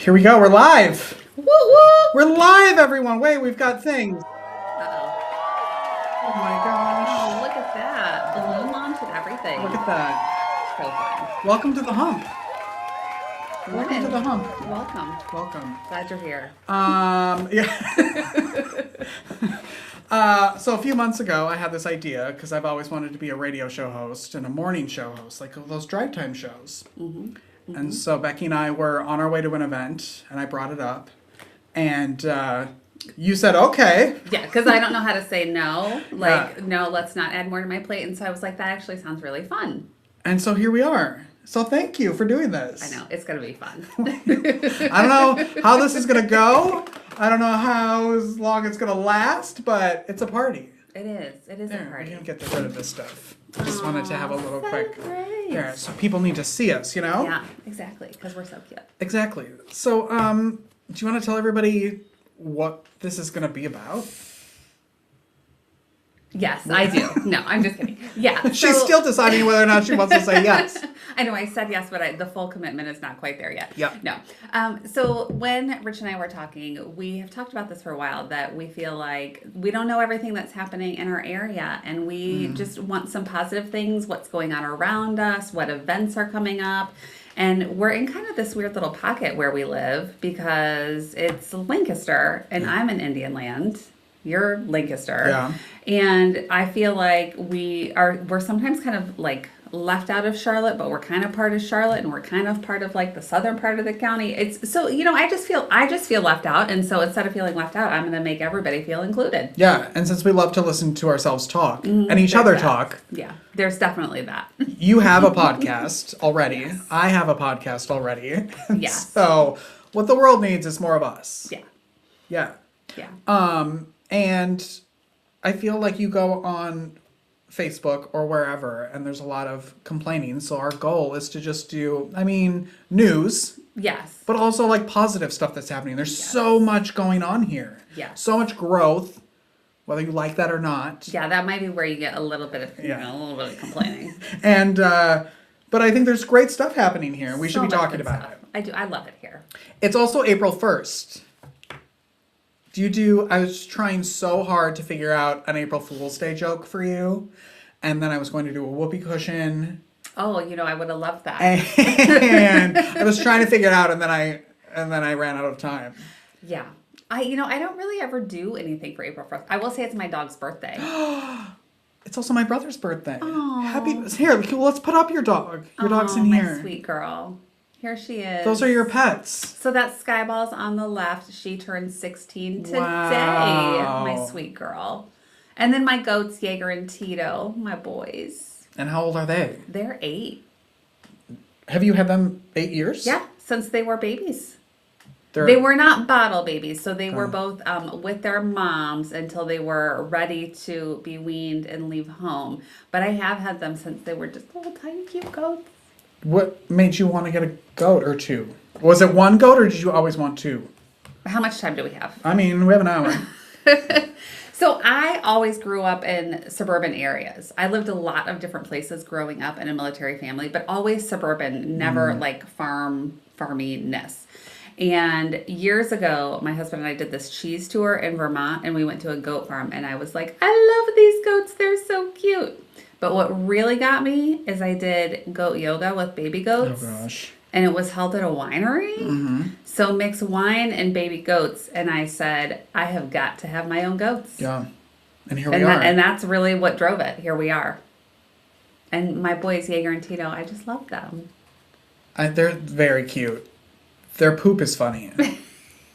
Here we go. We're live. Woo woo! We're live, everyone. Wait, we've got things. Uh-oh. Oh my gosh. Oh, look at that. Balloon launch and everything. Look at that. So fun. Welcome to the hump. Good Welcome to morning. the hump. Welcome. Welcome. Glad you're here. Yeah. So a few months ago, I had this idea because I've always wanted to be a radio show host and a morning show host, like those drive time shows. Mm-hmm. And so Becky and I were on our way to an event, and I brought it up, and you said, okay. Yeah, because I don't know how to say no. Like, no, let's not add more to my plate. And so I was like, that actually sounds really fun. And so here we are. So thank you for doing this. I know. It's going to be fun. I don't know how this is going to go. I don't know how long it's going to last, but it's a party. It is. It is There, a party. we can get rid of this stuff. I just wanted to have a little so quick... great. There, so people need to see us, you know? Yeah, exactly. Because we're so cute. Exactly. So, do you want to tell everybody what this is going to be about? Yes, I do. No, I'm just kidding. Yeah. She's so- still deciding whether or not she wants to say yes. I know I said yes, but the full commitment is not quite there yet. Yep. No. So when Rich and I were talking, we have talked about this for a while, that we feel like we don't know everything that's happening in our area, and we just want some positive things, what's going on around us, what events are coming up. And we're in kind of this weird little pocket where we live because it's Lancaster and I'm in Indian Land. You're Lancaster. Yeah. And I feel like we're sometimes kind of like left out of Charlotte, but we're kind of part of Charlotte, and we're kind of part of like the southern part of the county. It's so, I just feel left out. And so instead of feeling left out, I'm going to make everybody feel included. Yeah, and since we love to listen to ourselves talk and each other talk. Yeah, there's definitely that. You have a podcast already. Yes. I have a podcast already. Yes. So what the world needs is more of us. Yeah. Yeah. Yeah. And I feel like you go on Facebook or wherever and there's a lot of complaining. So our goal is to just do, news, Yes. but also like positive stuff that's happening. There's so much going on here. Yes. So much growth, whether you like that or not. Yeah, that might be where you get a little bit of, Yeah. a little bit of complaining. And, but I think there's great stuff happening here. We should So be much talking good about stuff. it. I do. I love it here. It's also April 1st. I was trying so hard to figure out an April Fool's Day joke for you. And then I was going to do a whoopee cushion. Oh, I would have loved that. And I was trying to figure it out and then I ran out of time. Yeah. I don't really ever do anything for April 1st. I will say it's my dog's birthday. It's also my brother's birthday. Aw. Here, let's put up your dog. Your dog's in here. My sweet girl. Here she is. Those are your pets. So that's Skyball's on the left. She turned 16 today. Wow. My sweet girl. And then my goats, Jaeger and Tito, my boys. And how old are they? They're 8. Have you had them 8 years? Yeah, since they were babies. They're- They were not bottle babies, so they were Oh. both with their moms until they were ready to be weaned and leave home. But I have had them since they were just little tiny cute goats. What made you want to get a goat or two? Was it one goat or did you always want two? How much time do we have? We have an hour. So I always grew up in suburban areas. I lived a lot of different places growing up in a military family, but always suburban, never like farminess. And years ago, my husband and I did this cheese tour in Vermont, and we went to a goat farm, and I was like, I love these goats. They're so cute. But what really got me is I did goat yoga with baby goats. Oh gosh. And it was held at a winery. So mix wine and baby goats. And I said, I have got to have my own goats. Yeah. And here we are. And that's really what drove it. Here we are. And my boys, Jaeger and Tito, I just love them. They're very cute. Their poop is funny.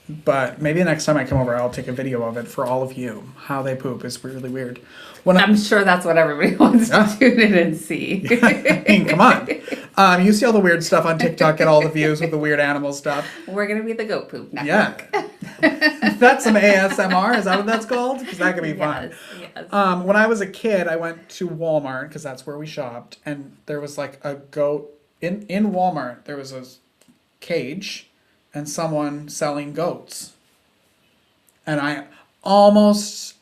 But maybe the next time I come over, I'll take a video of it for all of you. How they poop is really weird. I'm sure that's what everybody wants to tune in and see. Come on. You see all the weird stuff on TikTok, get all the views with the weird animal stuff. We're going to be the goat poop network. Yeah. That's some ASMR. Is that what that's called? Because that could be fun. Yes. When I was a kid, I went to Walmart because that's where we shopped. And there was like a goat. In Walmart, there was a cage and someone selling goats. And I almost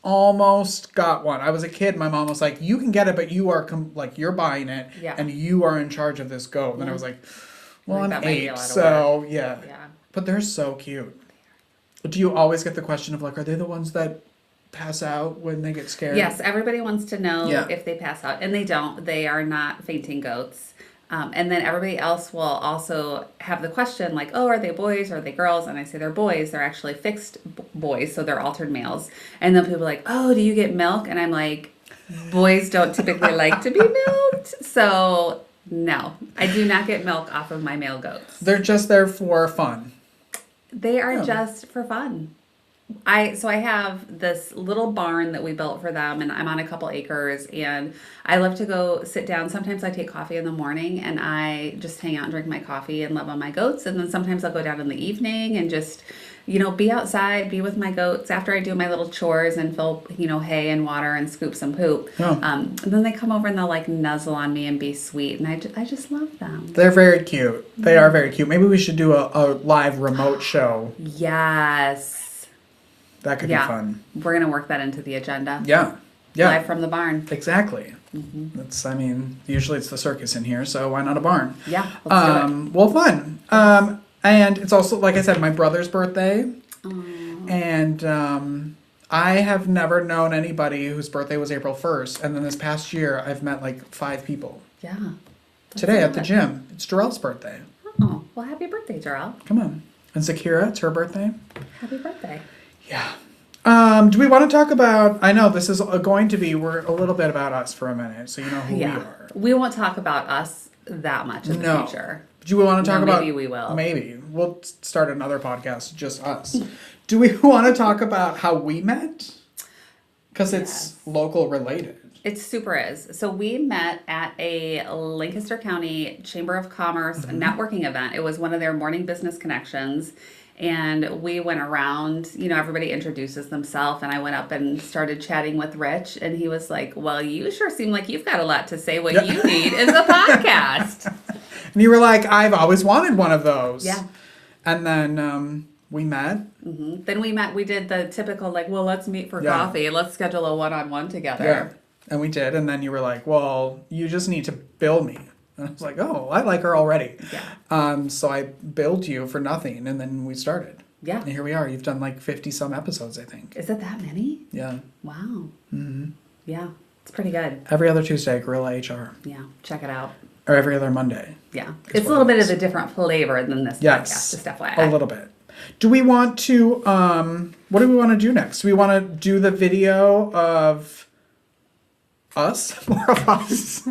got one. I was a kid. My mom was like, you can get it, but you are you're buying it. Yeah. And you are in charge of this goat. And I was like, well, Like I'm that might be a 8. lot of So yeah. But they're so cute. Do you always get the question of like, are they the ones that pass out when they get scared? Yes, everybody wants to know Yeah. if they pass out, and they don't. They are not fainting goats. And then everybody else will also have the question like, oh, are they boys or are they girls? And I say they're boys. They're actually fixed boys, so they're altered males. And then people are like, oh, do you get milk? And I'm like, boys don't typically like to be milked. So no, I do not get milk off of my male goats. They're just there for fun. They are just for fun. I have this little barn that we built for them, and I'm on a couple acres, and I love to go sit down. Sometimes I take coffee in the morning and I just hang out and drink my coffee and love on my goats. And then sometimes I'll go down in the evening and just, be outside, be with my goats after I do my little chores and fill, hay and water and scoop some poop. Oh. And then they come over and they'll like nuzzle on me and be sweet. And I just love them. They're very cute. They are very cute. Maybe we should do a live remote show. Yes. That could be fun. We're going to work that into the agenda. Yeah. Live from the barn. Exactly. Usually it's the circus in here, so why not a barn? Yeah, let's do it. Well, fun. And it's also, like I said, my brother's birthday. Aww. And I have never known anybody whose birthday was April 1st. And then this past year, I've met like 5 people. Yeah. Today at the gym. It's Jarrell's birthday. Oh, well, happy birthday, Jarrell. Come on. And Zakira, it's her birthday. Happy birthday. Yeah. Do we want to talk about, I know this is going to be, we're a little bit about us for a minute, so you know who we are. We won't talk about us that much in the future. Do we want to talk about... Maybe we will. Maybe. We'll start another podcast, just us. Do we want to talk about how we met? Because it's local related. It super is. So we met at a Lancaster County Chamber of Commerce networking event. It was one of their morning business connections. And we went around, everybody introduces themselves, and I went up and started chatting with Rich, and he was like, well, you sure seem like you've got a lot to say. What you need is a podcast. And you were like, I've always wanted one of those. Yeah. And then we met. Mm-hmm. Then we did the typical, like, well, let's meet for coffee. Let's schedule a one-on-one together. Yeah. And we did. And then you were like, well, you just need to bill me. And I was like, oh, I like her already. Yeah. So I billed you for nothing, and then we started. Yeah. And here we are. You've done like 50-some episodes, I think. Is it that many? Yeah. Wow. Mm-hmm. Yeah. It's pretty good. Every other Tuesday, Gorilla HR. Yeah. Check it out. Or every other Monday. Yeah. It's a little bit of a different flavor than this podcast, just FYI. A little bit. Do we want to, what do we want to do next? Do we want to do the video of... us? More of us?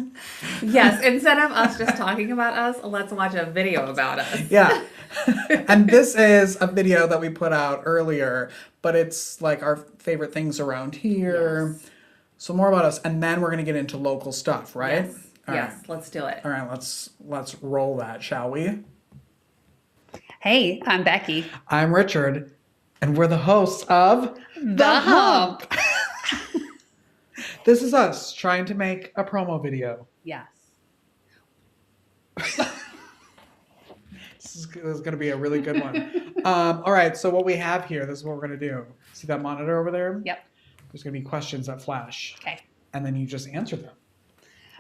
Yes, instead of us just talking about us, let's watch a video about us. Yeah. And this is a video that we put out earlier, but it's like our favorite things around here. Yes. So more about us, and then we're going to get into local stuff, right? Yes, yes, let's do it. All right, let's roll that, shall we? Hey, I'm Becky. I'm Richard, and we're the hosts of The Hump. This is us trying to make a promo video. Yes. This is going to be a really good one. All right, so what we have here, this is what we're going to do. See that monitor over there? Yep. There's going to be questions that flash. Okay. And then you just answer them.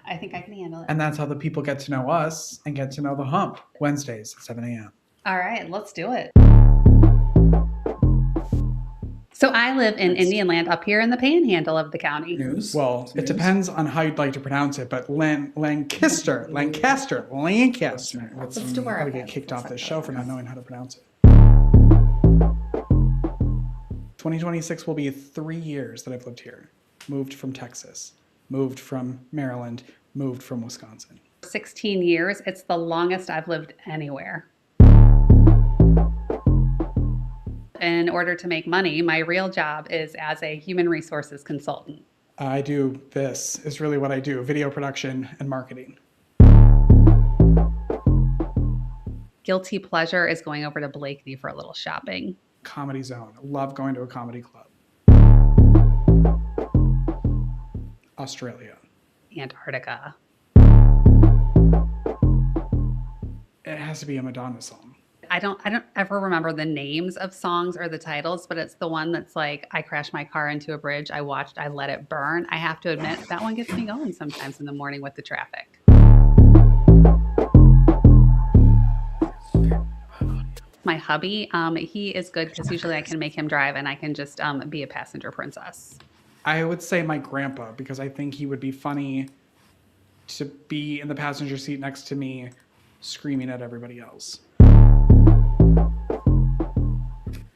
I think I can handle it. And that's how the people get to know us and get to know The Hump. Wednesdays at 7 a.m. All right, let's do it. So I live in Indian Land up here in the panhandle of the county. Well, it depends on how you'd like to pronounce it, but Lancaster. Let's do our probably get kicked off this show for not knowing how to pronounce it. 2026 will be 3 years that I've lived here. Moved from Texas, moved from Maryland, moved from Wisconsin. 16 years. It's the longest I've lived anywhere. In order to make money, my real job is as a human resources consultant. I do this, is really what I do, video production and marketing. Guilty pleasure is going over to Blakeney for a little shopping. Comedy Zone. Love going to a comedy club. Australia. Antarctica. It has to be a Madonna song. I don't ever remember the names of songs or the titles, but it's the one that's like, I crashed my car into a bridge. I let it burn. I have to admit, that one gets me going sometimes in the morning with the traffic. My hubby, he is good because usually I can make him drive and I can just be a passenger princess. I would say my grandpa, because I think he would be funny to be in the passenger seat next to me screaming at everybody else.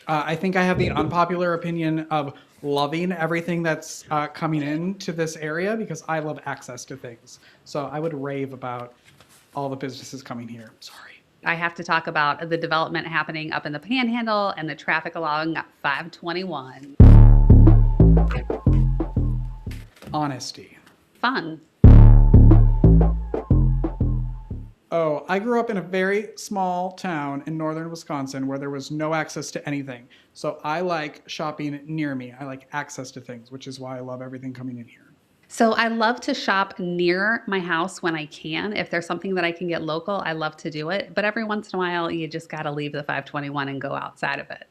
I think I have the unpopular opinion of loving everything that's coming into this area because I love access to things. So I would rave about all the businesses coming here. Sorry. I have to talk about the development happening up in the Panhandle and the traffic along 521. Honesty. Fun. Oh, I grew up in a very small town in northern Wisconsin where there was no access to anything. So I like shopping near me. I like access to things, which is why I love everything coming in here. So I love to shop near my house when I can. If there's something that I can get local, I love to do it. But every once in a while, you just got to leave the 521 and go outside of it.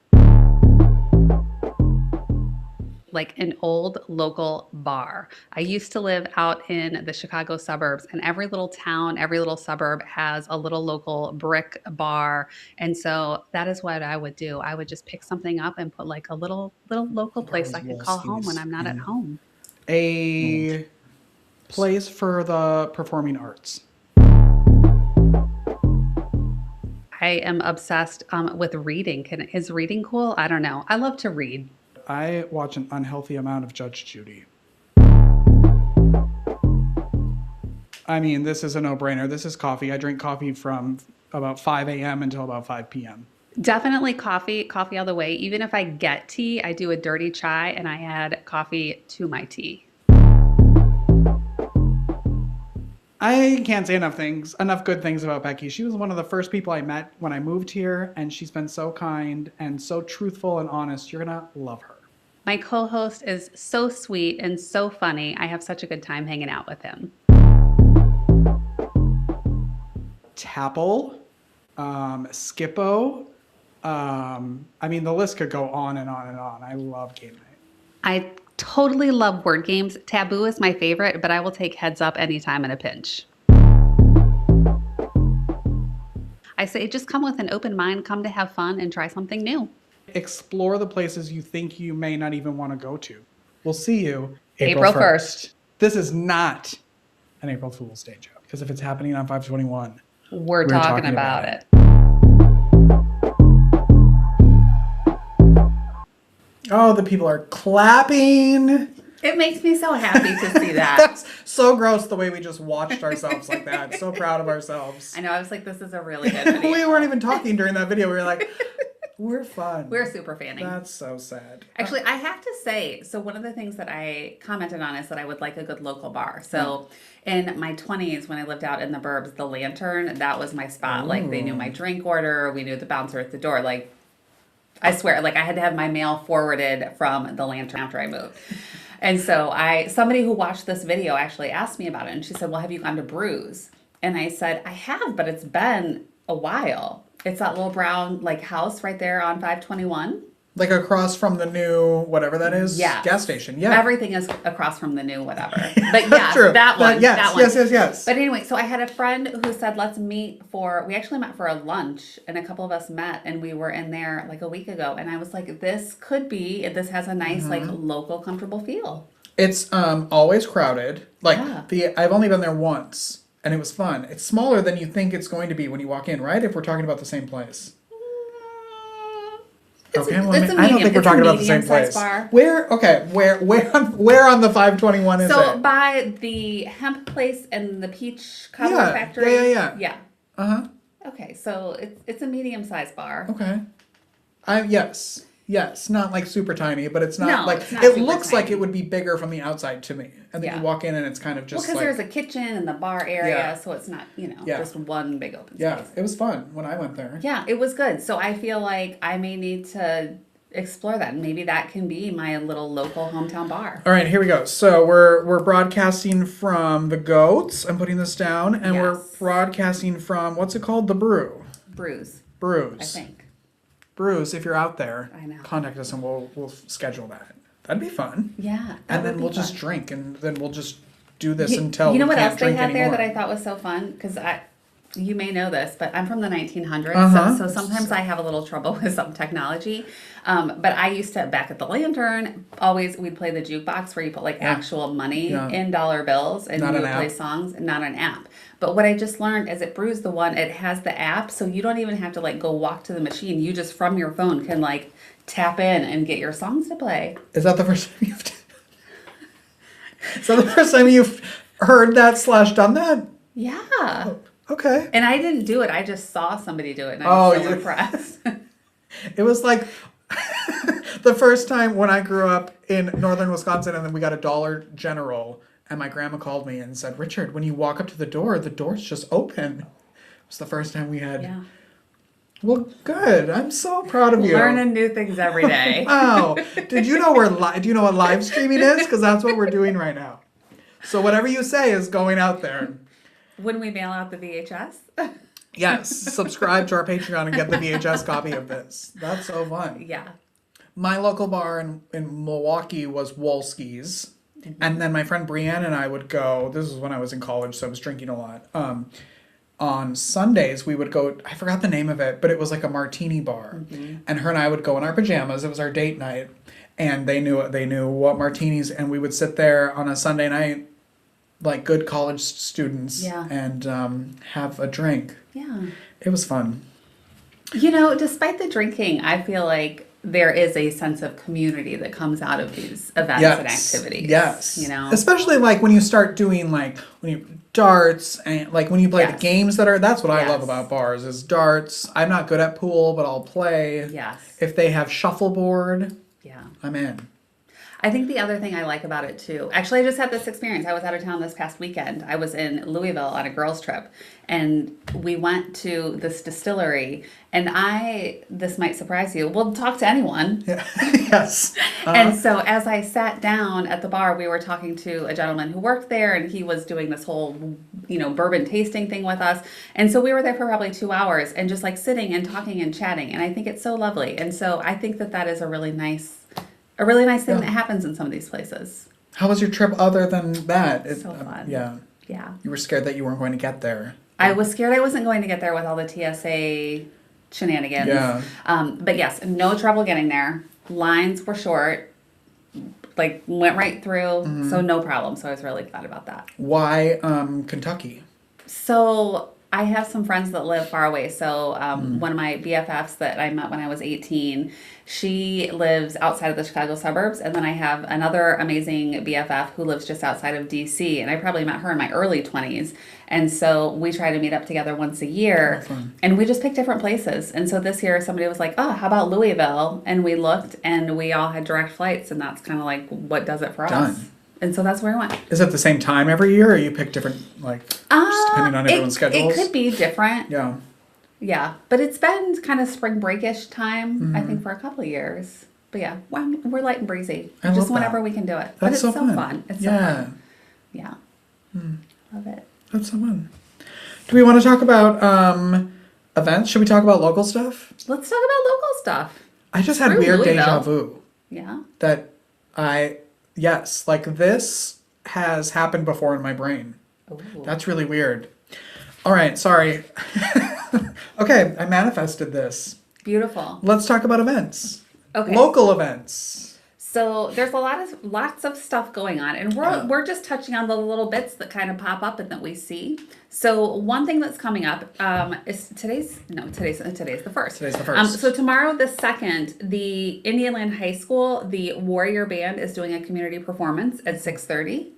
Like an old local bar. I used to live out in the Chicago suburbs, and every little town, every little suburb has a little local brick bar. And so that is what I would do. I would just pick something up and put like a little local place I could call home when I'm not at home. A place for the performing arts. I am obsessed with reading. Is reading cool? I don't know. I love to read. I watch an unhealthy amount of Judge Judy. I mean, this is a no-brainer. This is coffee. I drink coffee from about 5 a.m. until about 5 p.m. Definitely coffee all the way. Even if I get tea, I do a dirty chai and I add coffee to my tea. I can't say enough good things about Becky. She was one of the first people I met when I moved here, and she's been so kind and so truthful and honest. You're gonna love her. My co-host is so sweet and so funny. I have such a good time hanging out with him. Tapple, Skippo. I mean, the list could go on and on and on. I love game night. I totally love word games. Taboo is my favorite, but I will take Heads Up anytime in a pinch. I say just come with an open mind, come to have fun and try something new. Explore the places you think you may not even want to go to. We'll see you April 1st. This is not an April Fool's Day joke, because if it's happening on 521, we're talking about it. Oh, the people are clapping. It makes me so happy to see that. That's so gross the way we just watched ourselves like that. So proud of ourselves. I know, I was like, this is a really good video. We weren't even talking during that video. We were like, we're fun. We're super fanning. That's so sad. Actually, I have to say, so one of the things that I commented on is that I would like a good local bar. So in my 20s, when I lived out in the burbs, the Lantern, that was my spot. Ooh. Like, they knew my drink order. We knew the bouncer at the door. Like, I swear, like, I had to have my mail forwarded from the Lantern after I moved. And so somebody who watched this video actually asked me about it. And she said, well, have you gone to Brews? And I said, I have, but it's been a while. It's that little brown like house right there on 521. Like across from the new whatever that is? Yeah. Gas station. Yeah. Everything is across from the new whatever. But yeah, True. that one. Yes, that one. Yes. But anyway, so I had a friend who said, let's meet we actually met for a lunch, and a couple of us met, and we were in there like a week ago. And I was like, this has a nice like local comfortable feel. It's always crowded. Like yeah. I've only been there once. And it was fun. It's smaller than you think it's going to be when you walk in, right? If we're talking about the same place. Okay, well, I don't think we're talking about the same place. Bar. Where on the 521 is it? So by the hemp place and the peach cobbler factory. Yeah. Uh-huh. Okay, so it's a medium-sized bar. Okay. Yes, not like super tiny, but it's not like, it's not it looks tiny. like it would be bigger from the outside to me. And then you walk in and it's kind of just because there's a kitchen in the bar area, so it's not, just one big open space. Yeah, it was fun when I went there. Yeah, it was good. So I feel like I may need to explore that. And maybe that can be my little local hometown bar. All right, here we go. So we're broadcasting from the Goats. I'm putting this down. And we're broadcasting from, what's it called? The Brew. Brews. I think. Brews, if you're out there, I know. Contact us and we'll schedule that. That'd be fun. Yeah. And then we'll just drink, and then we'll just do this until you know we what can't else they drink had there anymore. that I thought was so fun? Because You may know this, but I'm from the 1900s, Uh-huh. so sometimes I have a little trouble with some technology. But I used to, back at the Lantern, always we'd play the jukebox where you put like actual money in dollar bills and Not you an would play app. songs, not an app. But what I just learned is at Brews the One, it has the app, so you don't even have to like go walk to the machine. You just from your phone can like tap in and get your songs to play. Is that the first time Is that the first time you've heard that / done that? Yeah. Okay. And I didn't do it. I just saw somebody do it, and I was so impressed. It was like the first time when I grew up in northern Wisconsin, and then we got a Dollar General, and my grandma called me and said, "Richard, when you walk up to the door's just open." It was the first time we had. Yeah. Well, good. I'm so proud of you. Learning new things every day. Wow. Did you know do you know what live streaming is? Because that's what we're doing right now. So whatever you say is going out there. When we mail out the VHS? Yes. Subscribe to our Patreon and get the VHS copy of this. That's so fun. Yeah. My local bar in Milwaukee was Wolski's. And then my friend Brienne and I would go, this was when I was in college, so I was drinking a lot. On Sundays, we would go, I forgot the name of it, but it was like a martini bar. Mm-hmm. And her and I would go in our pajamas. It was our date night. And they knew what martinis, and we would sit there on a Sunday night like good college students and have a drink. Yeah. It was fun. You know, despite the drinking, I feel like there is a sense of community that comes out of these events and activities. Yes. You know, especially like when you start doing like darts and like when you play the games that's what I love about bars is darts. I'm not good at pool, but I'll play. Yes. If they have shuffleboard, I'm in. I think the other thing I like about it too, actually I just had this experience. I was out of town this past weekend. I was in Louisville on a girls trip and we went to this distillery and this might surprise you. We'll talk to anyone. Yeah. Yes. And so as I sat down at the bar, we were talking to a gentleman who worked there and he was doing this whole, bourbon tasting thing with us. And so we were there for probably 2 hours and just like sitting and talking and chatting. And I think it's so lovely. And so I think that is a really nice thing that happens in some of these places. How was your trip other than that? So fun. Yeah. Yeah. You were scared that you weren't going to get there. I was scared I wasn't going to get there with all the TSA shenanigans. Yeah. But yes, no trouble getting there. Lines were short. Like, went right through. So no problem. So I was really glad about that. Why Kentucky? So I have some friends that live far away. So one of my BFFs that I met when I was 18, she lives outside of the Chicago suburbs. And then I have another amazing BFF who lives just outside of DC. And I probably met her in my early 20s. And so we try to meet up together once a year. And we just pick different places. And so this year somebody was like, oh, how about Louisville? And we looked and we all had direct flights. And that's kind of like what does it for us. And so that's where I went. Is it the same time every year, or you pick different, just depending on everyone's schedules? It could be different. Yeah. Yeah. But it's been kind of spring breakish time, I think, for a couple of years. But yeah, we're light and breezy. Just whenever we can do it. But it's so fun. It's so fun. Yeah. Love it. That's so fun. Do we want to talk about events? Should we talk about local stuff? Let's talk about local stuff. I just had weird deja vu. Yeah. Yes, like this has happened before in my brain. Ooh. That's really weird. All right, sorry. Okay, I manifested this. Beautiful. Let's talk about events. Okay. Local events. So there's lots of stuff going on, and we're just touching on the little bits that kind of pop up and that we see. So one thing that's coming up is today's the 1st. Today's the 1st. So tomorrow, the 2nd, the Indian Land High School, the Warrior Band is doing a community performance at 6:30.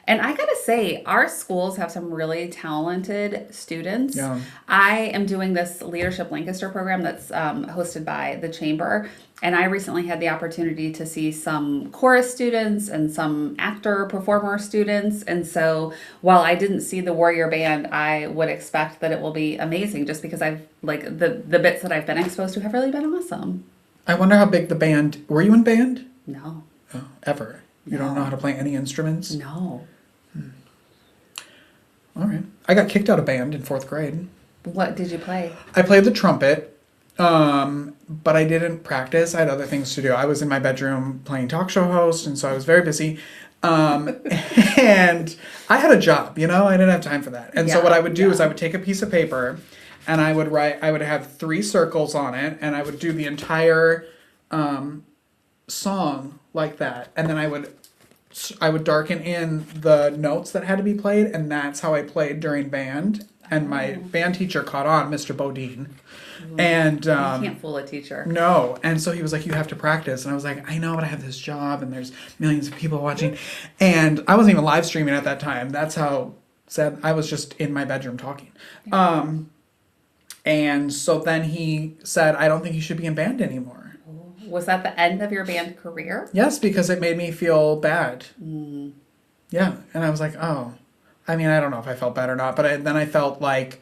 And I gotta say, our schools have some really talented students. Yeah. I am doing this Leadership Lancaster program that's hosted by the Chamber. And I recently had the opportunity to see some chorus students and some performer students. And so while I didn't see the Warrior Band, I would expect that it will be amazing just because I've the bits that I've been exposed to have really been awesome. I wonder how big the band, were you in band? No. Oh, ever? You don't know how to play any instruments? No. All right. I got kicked out of band in 4th grade. What did you play? I played the trumpet, but I didn't practice. I had other things to do. I was in my bedroom playing talk show host, and so I was very busy. And I had a job, you know, I didn't have time for that. And so Yeah, what I would do is yeah. I would take a piece of paper and I would have 3 circles on it and I would do the entire song like that. And then I would darken in the notes that had to be played, and that's how I played during band. And my band teacher caught on, Mr. Bodine. And You can't fool a teacher. no, and so he was like, "You have to practice," and I was like, "I know, but I have this job, and there's millions of people watching," and I wasn't even live streaming at that time. That's how sad I was, just in my bedroom talking. And so then he said, "I don't think you should be in band anymore." Was that the end of your band career? Yes, because it made me feel bad. Yeah, and I was like, "Oh," I mean, I don't know if I felt bad or not, but then I felt like.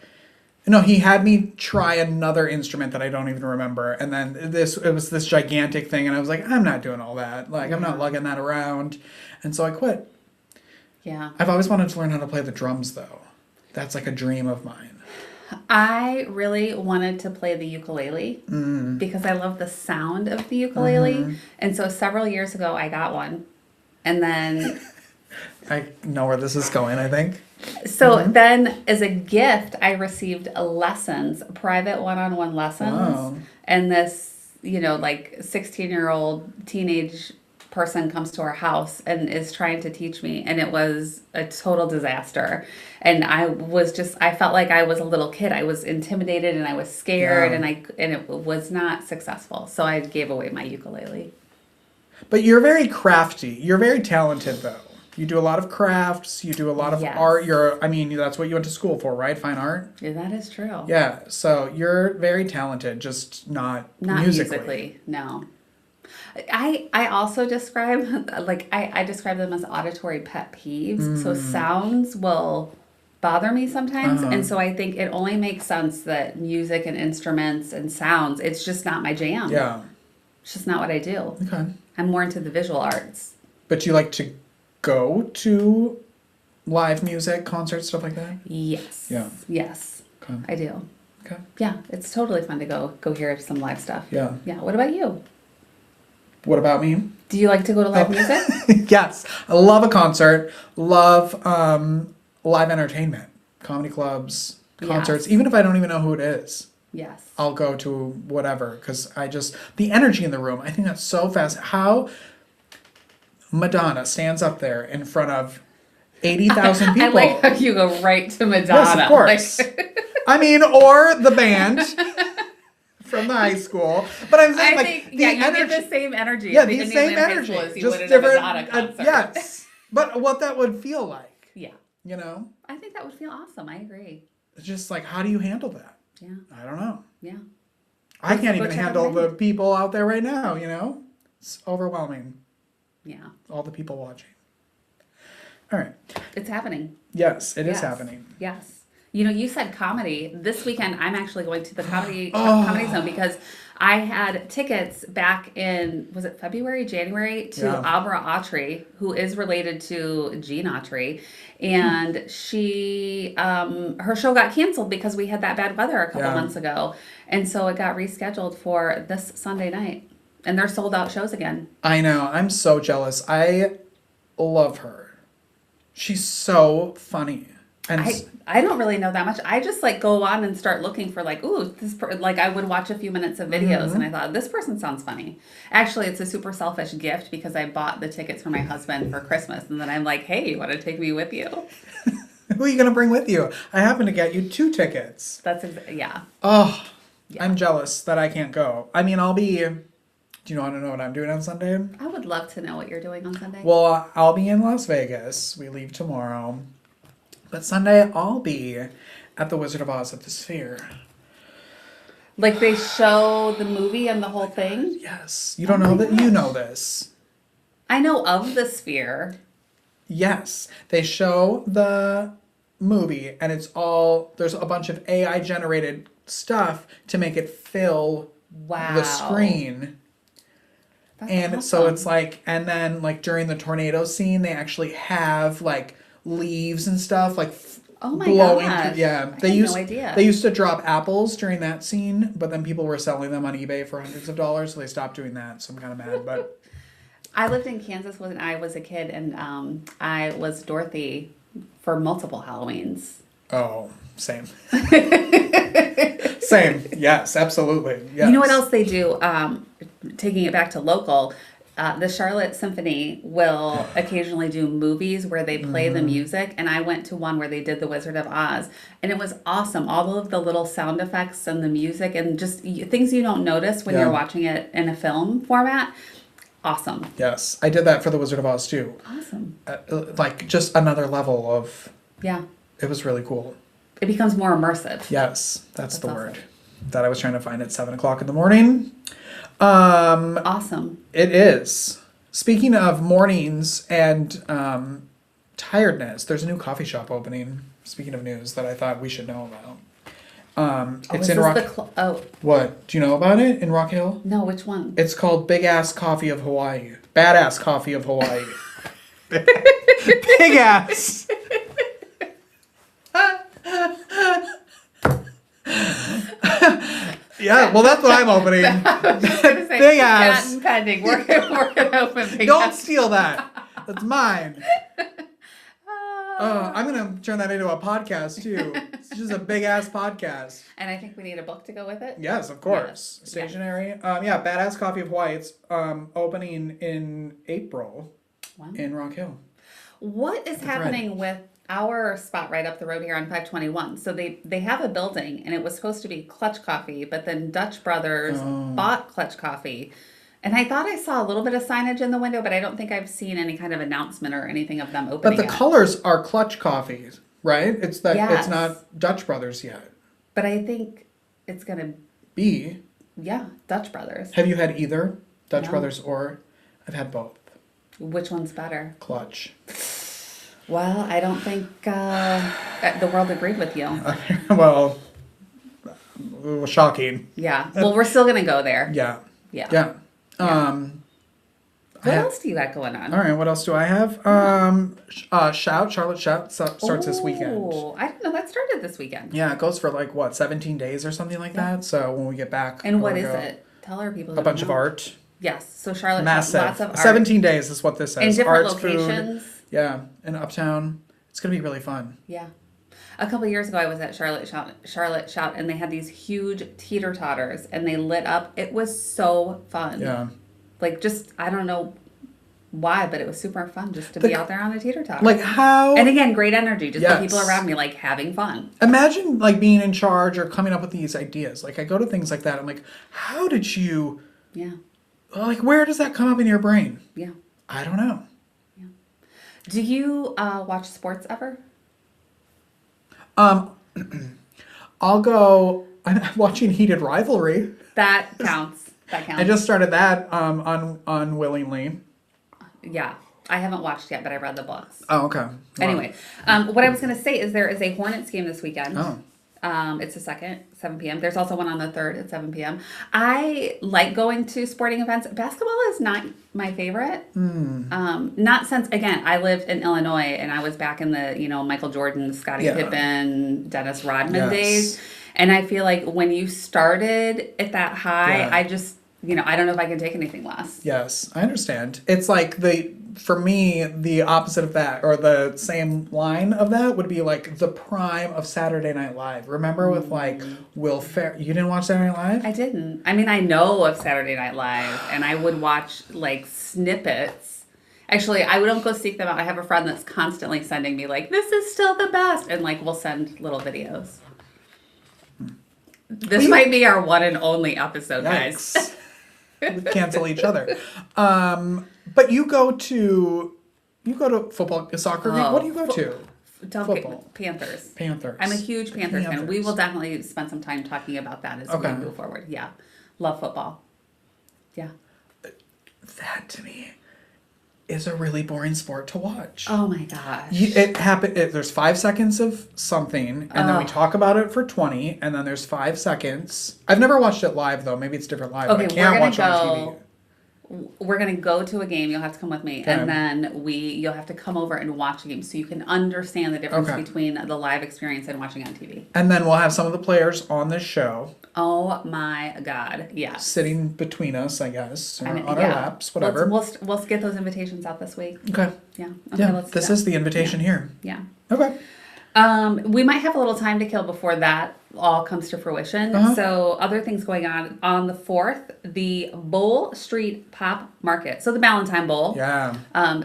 No, he had me try another instrument that I don't even remember, and then it was this gigantic thing, and I was like, I'm not doing all that. Like, I'm not lugging that around, and so I quit. Yeah. I've always wanted to learn how to play the drums, though. That's like a dream of mine. I really wanted to play the ukulele because I love the sound of the ukulele, and so several years ago I got one, and then I know where this is going, I think. so then as a gift I received lessons, private one-on-one lessons, Wow. and this, you know, like 16-year-old teenage person comes to our house and is trying to teach me, and it was a total disaster. And I felt like I was a little kid. I was intimidated and I was scared, Yeah. and it was not successful. So I gave away my ukulele. But you're very crafty. You're very talented, though. You do a lot of crafts. You do a lot of Yes. art. I mean, that's what you went to school for, right? Fine art? Yeah, that is true. Yeah, so you're very talented, just not Musically, no. I also describe, like, I describe them as auditory pet peeves. So sounds will bother me sometimes. And so I think it only makes sense that music and instruments and sounds, it's just not my jam. Yeah. It's just not what I do. Okay. I'm more into the visual arts. But you like to go to live music, concerts, stuff like that? Yes. Yeah. Yes. Okay. I do. Okay. Yeah, it's totally fun to go hear some live stuff. Yeah. Yeah. What about you? What about me? Do you like to go to live music? Yes. I love a concert. Love live entertainment. Comedy clubs, concerts. Yes. Even if I don't even know who it is, Yes. I'll go to whatever. Because the energy in the room, I think that's so fast. How Madonna stands up there in front of 80,000 people. I like how you go right to Madonna. Yes, of course. I mean, or the band from the high school. But I'm saying, I think, you get the same energy. Yeah, at the Indian same Land High energy. School as you Just would at a different. Madonna concert. Yes. But what that would feel like, Yeah. you know? I think that would feel awesome. I agree. It's just like, how do you handle that? Yeah. I don't know. Yeah. I can't go even check out handle the the people out there right now, you know? It's overwhelming. Yeah. All the people watching. All right. It's happening. Yes, it is Yes. happening. Yes. You know, you said comedy. This weekend, I'm actually going to the comedy zone because I had tickets back in, was it February, January, to Abra Autry, who is related to Gene Autry. And she, her show got canceled because we had that bad weather a couple months ago. And so it got rescheduled for this Sunday night. And they're sold out shows again. I know. I'm so jealous. I love her. She's so funny. And I don't really know that much. I just like go on and start looking for like, ooh, like I would watch a few minutes of videos and I thought, this person sounds funny. Actually, it's a super selfish gift because I bought the tickets for my husband for Christmas. And then I'm like, hey, you want to take me with you? who are you going to bring with you? I happen to get you 2 tickets. Yeah. Oh, Yeah. I'm jealous that I can't go. I mean, do you want to know what I'm doing on Sunday? I would love to know what you're doing on Sunday. Well, I'll be in Las Vegas. We leave tomorrow. But Sunday, I'll be at the Wizard of Oz at the Sphere. Like they show the movie and the whole thing? Yes. You don't know that? You know this. I know of the Sphere. Yes. They show the movie, and there's a bunch of AI generated stuff to make it fill the screen. That's so awesome. it's like, and then like during the tornado scene, they actually have like leaves and stuff like Oh my blowing gosh. through. Yeah, I had no idea. They used to drop apples during that scene, but then people were selling them on eBay for hundreds of dollars, so they stopped doing that. So I'm kind of mad, but I lived in Kansas when I was a kid, and I was Dorothy for multiple Halloweens. Oh, same. Same. Yes, absolutely. Yes. You know what else they do? Taking it back to local, the Charlotte Symphony will occasionally do movies where they play the music, and I went to one where they did The Wizard of Oz, and it was awesome. All of the little sound effects and the music and just things you don't notice when you're watching it in a film format. Awesome. Yes, I did that for The Wizard of Oz too. Awesome. Like just another level of. Yeah. It was really cool. It becomes more immersive. Yes, that's the awesome. word that I was trying to find at 7:00 in the morning. Awesome. It is. Speaking of mornings and tiredness, there's a new coffee shop opening. Speaking of news, that I thought we should know about. It's in Rock. What? Do you know about it in Rock Hill? No, which one? It's called Big Ass Coffee of Hawaii. Badass Coffee of Hawaii. Big ass. Yeah, well, that's what I'm opening. Big ass. Patent pending. We're gonna open big Don't ass. steal that. That's mine. I'm gonna turn that into a podcast too. It's just a big ass podcast. And I think we need a book to go with it. Yes, of course. Yes. Stationery. Yeah, Badass Coffee of Hawaii. It's opening in April in Rock Hill. What is happening with our spot right up the road here on 521? So they have a building, and it was supposed to be Clutch Coffee, but then Dutch Brothers bought Clutch Coffee. And I thought I saw a little bit of signage in the window, but I don't think I've seen any kind of announcement or anything of them opening. But the colors are Clutch Coffee, right? It's that it's not Dutch Brothers yet. But I think it's gonna be. Yeah, Dutch Brothers. Have you had either Dutch Brothers or? I've had both. Which one's better? Clutch. Well, I don't think the world agreed with you. Well, shocking. Yeah. Well, we're still gonna go there. Yeah. Yeah. Yeah. What else do you got going on? All right. What else do I have? Charlotte Shout starts this weekend. Oh, I didn't know that started this weekend. Yeah, it goes for like what, 17 days or something like that. So when we get back, and what is it? Tell our people. A bunch of art. Yes. So Charlotte Massive. lots of art. 17 days is what this says. In different Arts, locations. Food. Yeah, in Uptown. It's gonna be really fun. Yeah. A couple of years ago, I was at Charlotte Shout, and they had these huge teeter-totters, and they lit up. It was so fun. Yeah. Like, just, I don't know why, but it was super fun just to be out there on a teeter-totter. Like how... And again, great energy. Just the people around me, like, having fun. Imagine, like, being in charge or coming up with these ideas. Like, I go to things like that. I'm like, how did you... Yeah. Like, where does that come up in your brain? Yeah. I don't know. Yeah. Do you watch sports ever? I'll go... I'm watching Heated Rivalry. That counts. That counts. I just started that unwillingly. Yeah. I haven't watched yet, but I read the books. Oh, okay. Anyway, what I was going to say is there is a Hornets game this weekend. Oh. It's the 2nd, 7 p.m. There's also one on the 3rd at 7 p.m. I like going to sporting events. Basketball is not my favorite. Not since, again, I lived in Illinois and I was back in the, Michael Jordan, Scottie Pippen, Dennis Rodman days. And I feel like when you started at that high, I just, I don't know if I can take anything less. Yes, I understand. It's like for me, the opposite of that, or the same line of that, would be like the prime of Saturday Night Live. Remember with like Will Ferrell? You didn't watch Saturday Night Live? I didn't. I mean, I know of Saturday Night Live, and I would watch like snippets. Actually, I don't go seek them out. I have a friend that's constantly sending me like, "This is still the best," and like we'll send little videos. This might be our one and only episode, guys. We cancel each other. But you go to football, soccer game. What do you go to? Football. Panthers. I'm a huge Panthers fan. We will definitely spend some time talking about that as we move forward. Yeah. Love football. Yeah. That to me is a really boring sport to watch. Oh my gosh. It happened. There's 5 seconds of something, and then we talk about it for 20, and then there's 5 seconds. I've never watched it live though. Maybe it's different live. Okay, but I can't watch it on TV. we're going to go to a game. You'll have to come with me. Okay. And then you'll have to come over and watch a game so you can understand the difference between the live experience and watching on TV. And then we'll have some of the players on this show. Oh my God. Yeah. Sitting between us, I guess, or on our yeah. laps, whatever. We'll get those invitations out this week. Okay. Yeah. Okay, Yeah, let's do this that. is the invitation here. Yeah. Okay. We might have a little time to kill before that all comes to fruition. So other things going on the 4th, the Bowl Street Pop Market. So the Ballantine Bowl. Yeah.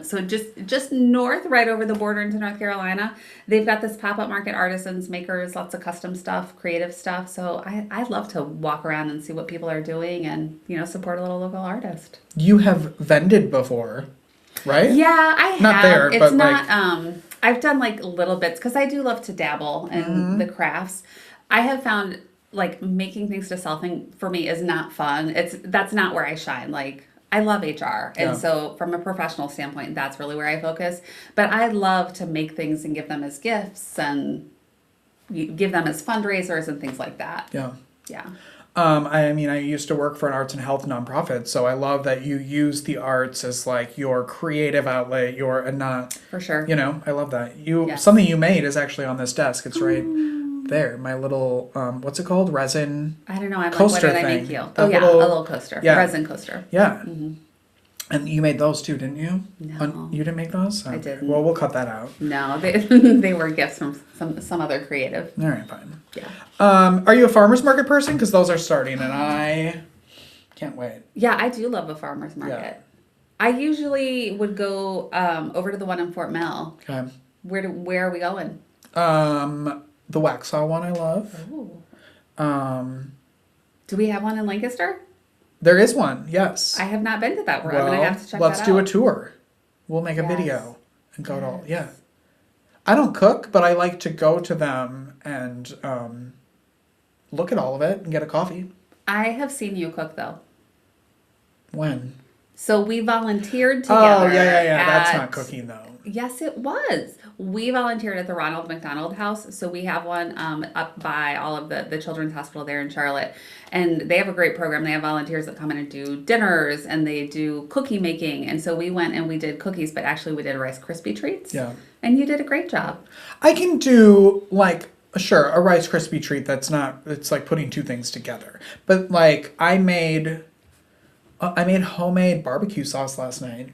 So just north, right over the border into North Carolina, they've got this pop-up market, artisans, makers, lots of custom stuff, creative stuff. So I love to walk around and see what people are doing and, support a little local artist. You have vended before, right? Yeah, I have. Not there, it's but not, I've done like little bits because I do love to dabble in the crafts. I have found like making things to sell for me is not fun. That's not where I shine. Like I love HR. And so from a professional standpoint, that's really where I focus. But I love to make things and give them as gifts and give them as fundraisers and things like that. Yeah. Yeah. I mean, I used to work for an arts and health nonprofit, so I love that you use the arts as like your creative outlet, and not For sure. I love that. Something you made is actually on this desk. It's right there. My little what's it called? Resin. I don't know. I'm coaster like, what did I thing. make you? That a little coaster. Yeah. Resin coaster. Yeah. And you made those too, didn't you? No. You didn't make those? I didn't. Well, we'll cut that out. No, they were gifts from some other creative. All right, fine. Yeah. Are you a farmer's market person? Because those are starting, and I can't wait. Yeah, I do love a farmer's market. Yeah. I usually would go over to the one in Fort Mill. Okay. Where are we going? The Waxhaw one I love. Oh. Do we have one in Lancaster? There is one, yes. I have not been to that one. Well, I'm gonna have to check let's that do out. a tour. We'll make a Yes. video and go to all. Yeah. I don't cook, but I like to go to them and look at all of it and get a coffee. I have seen you cook though. When? So we volunteered together. Oh, yeah. That's at- not cooking, though. Yes, it was. We volunteered at the Ronald McDonald House. So we have one up by all of the Children's Hospital there in Charlotte. And they have a great program. They have volunteers that come in and do dinners and they do cookie making. And so we went and we did cookies, but actually we did Rice Krispie treats. Yeah. And you did a great job. I can do, like, sure, a Rice Krispie treat that's not, it's like putting two things together. But, like, I made homemade barbecue sauce last night.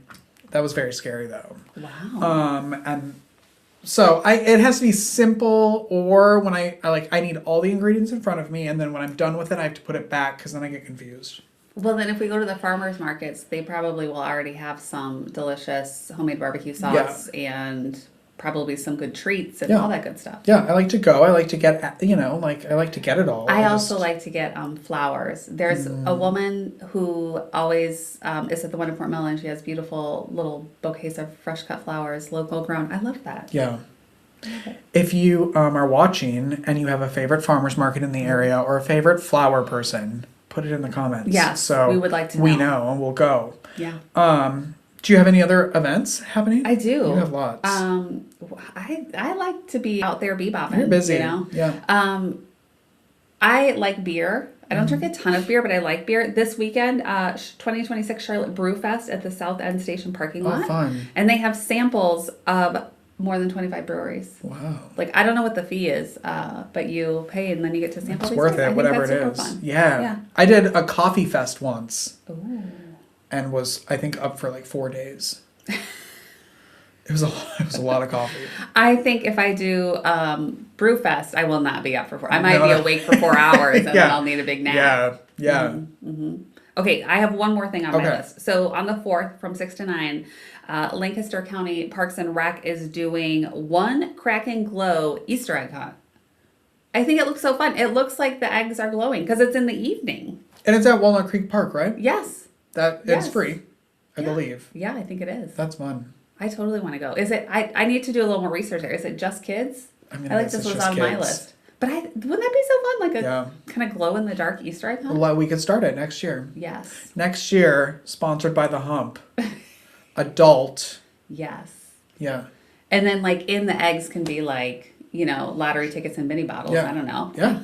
That was very scary, though. Wow. And so it has to be simple, or when I need all the ingredients in front of me, and then when I'm done with it, I have to put it back because then I get confused. Well, then if we go to the farmers markets, they probably will already have some delicious homemade barbecue sauce and probably some good treats and all that good stuff. Yeah, I like to go. I like to get, I like to get it all. I also like to get flowers. There's a woman who always is at the one in Fort Mill, and she has beautiful little bouquets of fresh cut flowers, local grown. I love that. Yeah. If you are watching and you have a favorite farmer's market in the area or a favorite flower person, put it in the comments. Yes, so we would like to know. We know, and we'll go. Yeah. Do you have any other events happening? I do. You have lots. I like to be out there bebopping. You're busy. Yeah. I like beer. I don't drink a ton of beer, but I like beer. This weekend, 2026 Charlotte Brew Fest at the South End Station parking lot. Oh, fun. And they have samples of more than 25 breweries. Wow. Like, I don't know what the fee is, but you pay and then you get to sample. It's worth it, whatever it is. Fun. Yeah. I did a coffee fest once. Ooh. And was, I think, up for like 4 days. It was a lot of coffee. I think if I do Brewfest, I will not be up for 4. I might be awake for 4 hours and then I'll need a big nap. Yeah. Mm-hmm. Okay, I have one more thing on my list. So on the 4th from 6 to 9, Lancaster County Parks and Rec is doing One Crack and Glow Easter egg hunt. I think it looks so fun. It looks like the eggs are glowing because it's in the evening. And it's at Walnut Creek Park, right? Yes. It's free, I believe. Yeah, I think it is. That's fun. I totally want to go. Is it? I need to do a little more research there. Is it just kids? I mean, I like this was on my list. But wouldn't that be so fun? Like a kind of glow in the dark Easter egg hunt? Well, we could start it next year. Yes. Next year, sponsored by the Hump. Adult. Yes. Yeah. And then like in the eggs can be like, lottery tickets and mini bottles. Yeah. I don't know. Yeah.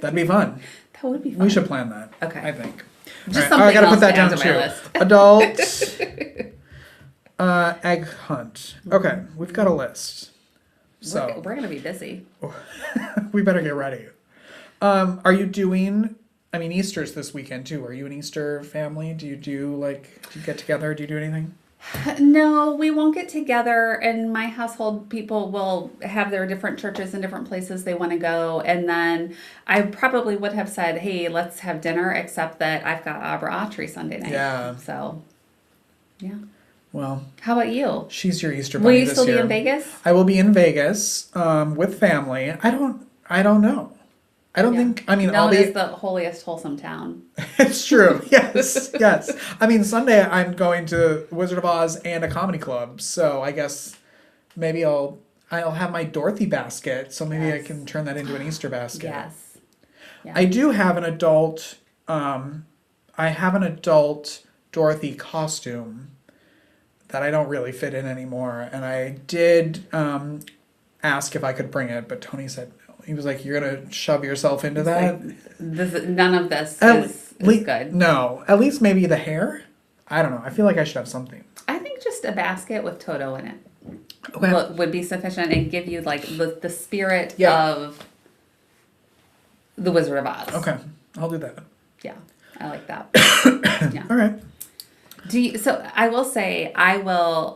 That'd be fun. That would be fun. We should plan that. Okay. I think. Just All right. something I gotta else put that to add down to my too. list. Adult egg hunt. Okay, we've got a list. So We're gonna be busy. we better get ready. Are you doing? I mean, Easter's this weekend too. Are you an Easter family? Do you get together? Do you do anything? No, we won't get together. In my household, people will have their different churches and different places they want to go. And then I probably would have said, hey, let's have dinner, except that I've got Abra Autry Sunday night. Yeah. So, yeah. Well, How about you? she's your Easter Will bunny you this still year. be in Vegas? I will be in Vegas with family. I don't know. I don't think. I mean, known as the holiest wholesome town. It's true. Yes, yes. I mean, Sunday I'm going to Wizard of Oz and a comedy club, so I guess maybe I'll have my Dorothy basket, so maybe I can turn that into an Easter basket. Yes. Yeah. I do have an adult. I have an adult Dorothy costume that I don't really fit in anymore, and I did ask if I could bring it, but Tony said no. He was like, "You're gonna shove yourself into that." None of this is good. No, at least maybe the hair. I don't know. I feel like I should have something. I think just a basket with Toto in it Okay. would be sufficient and give you like the spirit Yeah. of the Wizard of Oz. Okay, I'll do that. Yeah, I like that. Yeah. All right. So I will say I will.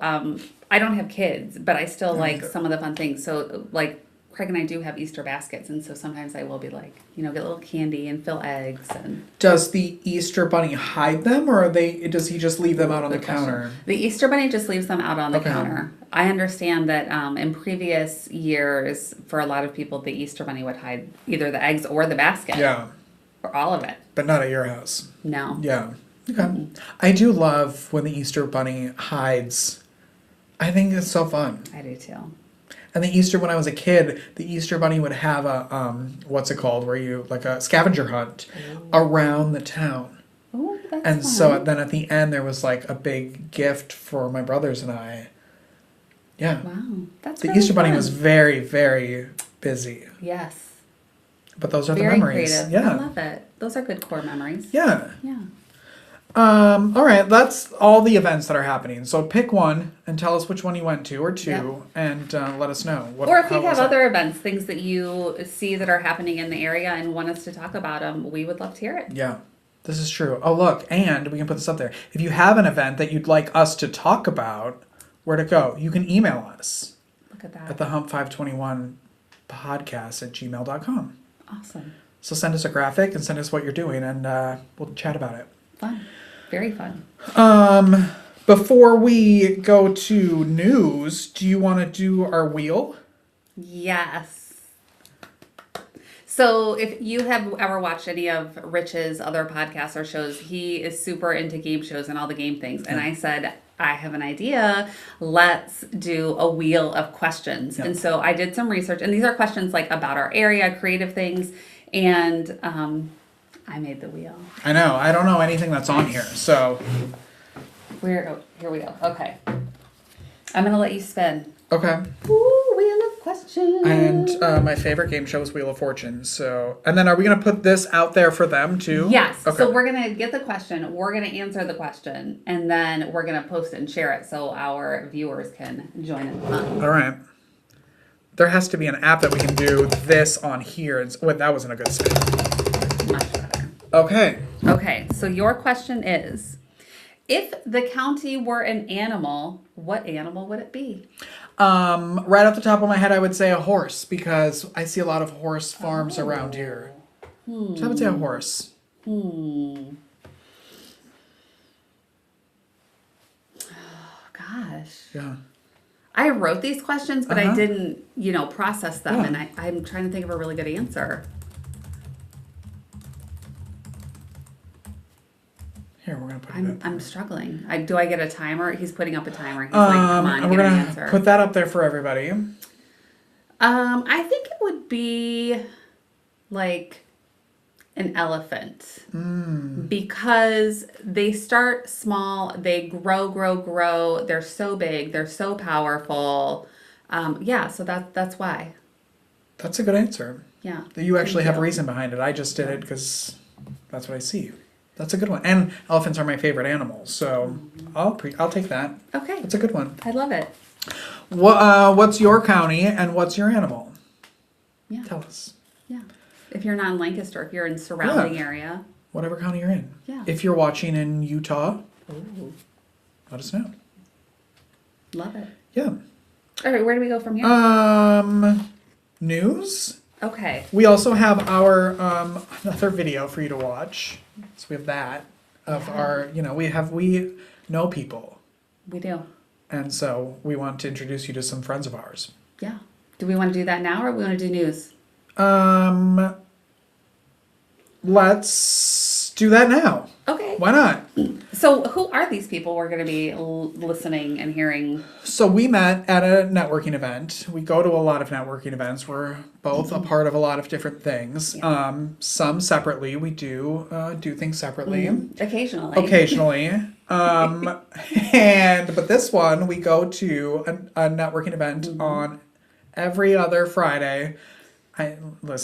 I don't have kids, but I still like either. some of the fun things. So like Craig and I do have Easter baskets, and so sometimes I will be like, get a little candy and fill eggs and. Does the Easter Bunny hide them, or does he just leave them out on the counter? The Easter Bunny just leaves them out on the Okay. counter. I understand that in previous years, for a lot of people, the Easter Bunny would hide either the eggs or the basket. Yeah, Or all of it. but not at your house. No. Yeah. Okay. I do love when the Easter Bunny hides. I think it's so fun. I do too. And when I was a kid, the Easter Bunny would have a what's it called, where you like a scavenger hunt around the town. Oh, that's And fun. so then at the end there was like a big gift for my brothers and I. Yeah. Wow, that's The really Easter Bunny fun. was very, very busy. Yes. But those are Very the memories. creative. Yeah. I love it. Those are good core memories. Yeah. Yeah. All right, that's all the events that are happening. So pick one and tell us which one you went to, or two, Yep. and let us know. Or if how you it have was other events, things that you see that are happening in the area and want us to talk about them, we would love to hear it. Yeah, this is true. Oh, look, and we can put this up there. If you have an event that you'd like us to talk about, where to go? You can email us Look at that. at the hump521podcast@gmail.com. Awesome. So send us a graphic and send us what you're doing, and we'll chat about it. Fun. Very fun. Before we go to news, do you want to do our wheel? Yes. So if you have ever watched any of Rich's other podcasts or shows, he is super into game shows and all the game things. And I said, I have an idea. Let's do a wheel of questions. Yep. And so I did some research, and these are questions like about our area, creative things, and I made the wheel. I know. I don't know anything that's on here, so. Here we go. Okay. I'm going to let you spin. Okay. Ooh, wheel of questions. And my favorite game show is Wheel of Fortune. So, and then are we going to put this out there for them too? Yes. Okay. So we're going to get the question, we're going to answer the question, and then we're going to post it and share it so our viewers can join in the fun. All right. There has to be an app that we can do this on here. Wait, that wasn't a good spin. Much better. Okay. Okay. So your question is, if the county were an animal, what animal would it be? Right off the top of my head, I would say a horse because I see a lot of horse farms around here. So I would say a horse. Oh, gosh. Yeah. I wrote these questions, but I Uh-huh. didn't, process them, Yeah. and I'm trying to think of a really good answer. Here, we're gonna put it. I'm struggling. Do I get a timer? He's putting up a timer. He's like, come on, we're give an gonna answer. put that up there for everybody. I think it would be like an elephant. Because they start small, they grow. They're so big, they're so powerful. So that's why. That's a good answer. Yeah. You actually Thank have you. reason behind it. I just did it because that's what I see. That's a good one. And elephants are my favorite animals, so I'll take that. Okay. That's a good one. I love it. What's your county and what's your animal? Yeah. Tell us. Yeah. If you're not in Lancaster, if you're in surrounding area. Whatever county you're in. Yeah. If you're watching in Utah, let us know. Love it. Yeah. All right, where do we go from here? News. Okay. We also have our another video for you to watch. So we have that of our, we know people. We do. And so we want to introduce you to some friends of ours. Yeah. Do we want to do that now or we want to do news? Let's do that now. Okay. Why not? So who are these people we're going to be listening and hearing? So we met at a networking event. We go to a lot of networking events. We're both a part of a lot of different things. Yeah. Some separately. We do things separately. Occasionally. But this one we go to a networking event on every other Friday. It's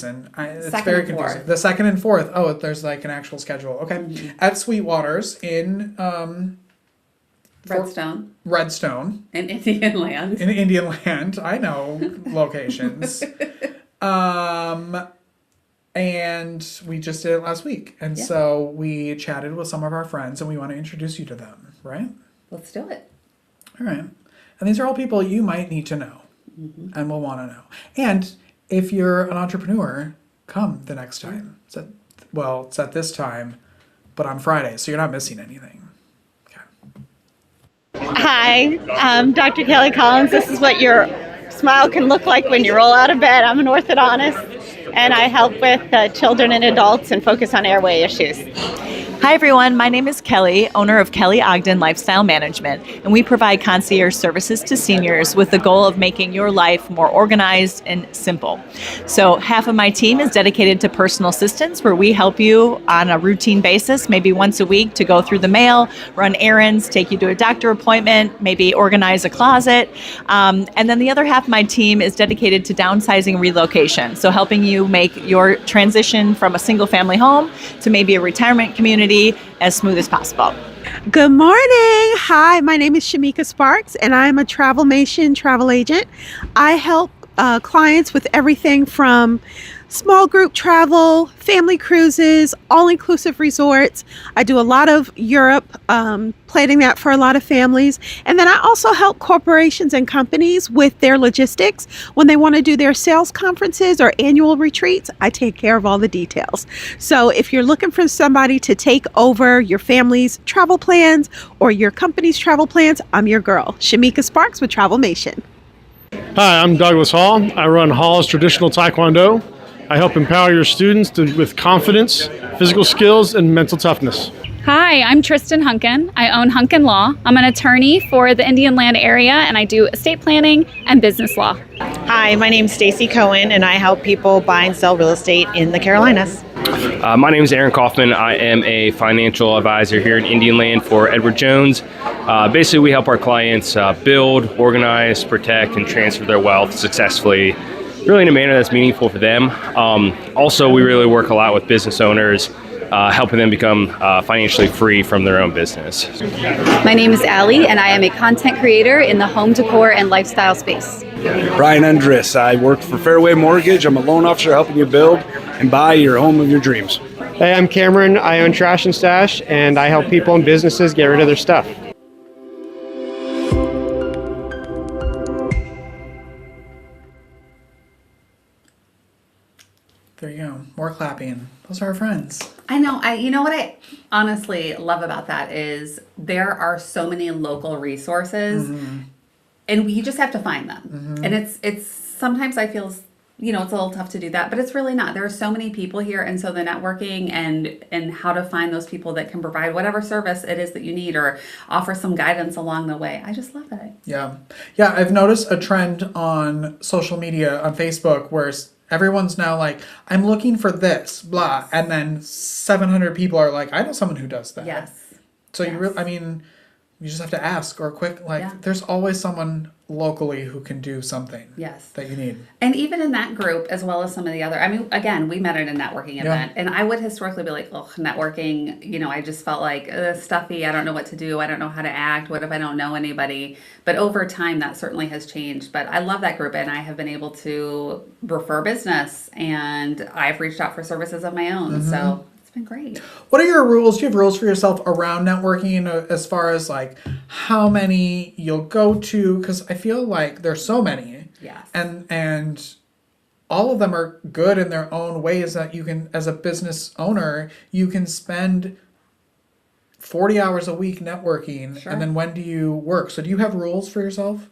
very confusing. The second and fourth. Oh, there's like an actual schedule. Okay. At Sweetwater's in Redstone. In Indian Land. In Indian Land. I know locations. And we just did it last week. And so we chatted with some of our friends and we want to introduce you to them, right? Let's do it. All right. And these are all people you might need to know and will want to know. And if you're an entrepreneur, come the next time. It's at this time, but on Friday, so you're not missing anything. Okay. Hi, I'm Dr. Kelly Collins. This is what your smile can look like when you roll out of bed. I'm an orthodontist, and I help with children and adults and focus on airway issues. Hi everyone, my name is Kelly, owner of Kelly Ogden Lifestyle Management, and we provide concierge services to seniors with the goal of making your life more organized and simple. So half of my team is dedicated to personal assistance, where we help you on a routine basis, maybe once a week, to go through the mail, run errands, take you to a doctor appointment, maybe organize a closet. And then the other half of my team is dedicated to downsizing and relocation, so helping you make your transition from a single family home to maybe a retirement community as smooth as possible. Good morning. Hi, my name is Shamika Sparks, and I'm a Travelmation travel agent. I help clients with everything from small group travel, family cruises, all-inclusive resorts. I do a lot of Europe, planning that for a lot of families. And then I also help corporations and companies with their logistics. When they want to do their sales conferences or annual retreats, I take care of all the details. So if you're looking for somebody to take over your family's travel plans or your company's travel plans, I'm your girl, Shamika Sparks with Travelmation. Hi, I'm Douglas Hall. I run Hall's Traditional Taekwondo. I help empower your students with confidence, physical skills, and mental toughness. Hi, I'm Tristan Hunkin. I own Hunkin Law. I'm an attorney for the Indian Land area, and I do estate planning and business law. Hi, my name's Stacy Cohen, and I help people buy and sell real estate in the Carolinas. My name is Aaron Kaufman. I am a financial advisor here in Indian Land for Edward Jones. Basically, we help our clients build, organize, protect, and transfer their wealth successfully, really in a manner that's meaningful for them. Also, we really work a lot with business owners, helping them become financially free from their own business. My name is Allie, and I am a content creator in the home decor and lifestyle space. Brian Andres. I work for Fairway Mortgage. I'm a loan officer helping you build and buy your home of your dreams. Hey, I'm Cameron. I own Trash and Stash, and I help people and businesses get rid of their stuff. There you go. More clapping. Those are our friends. I know. You know what I honestly love about that is there are so many local resources, and we just have to find them. And it's sometimes I feel, it's a little tough to do that, but it's really not. There are so many people here, and so the networking and how to find those people that can provide whatever service it is that you need or offer some guidance along the way. I just love it. Yeah. I've noticed a trend on social media, on Facebook, where everyone's now like, I'm looking for this, blah. And then 700 people are like, I know someone who does that. Yes. So You just have to ask or quick, like, Yeah. there's always someone locally who can do something Yes. that you need. And even in that group, as well as some of the other, I mean, again, we met at a networking event, and I would historically be like, oh, networking, you know, I just felt like stuffy. I don't know what to do. I don't know how to act. What if I don't know anybody? But over time, that certainly has changed. But I love that group, and I have been able to refer business, and I've reached out for services of my own. So it's been great. What are your rules? Do you have rules for yourself around networking as far as like how many you'll go to? Because I feel like there's so many. Yes. And all of them are good in their own ways that you can, as a business owner, you can spend 40 hours a week networking. Sure. And then when do you work? So do you have rules for yourself?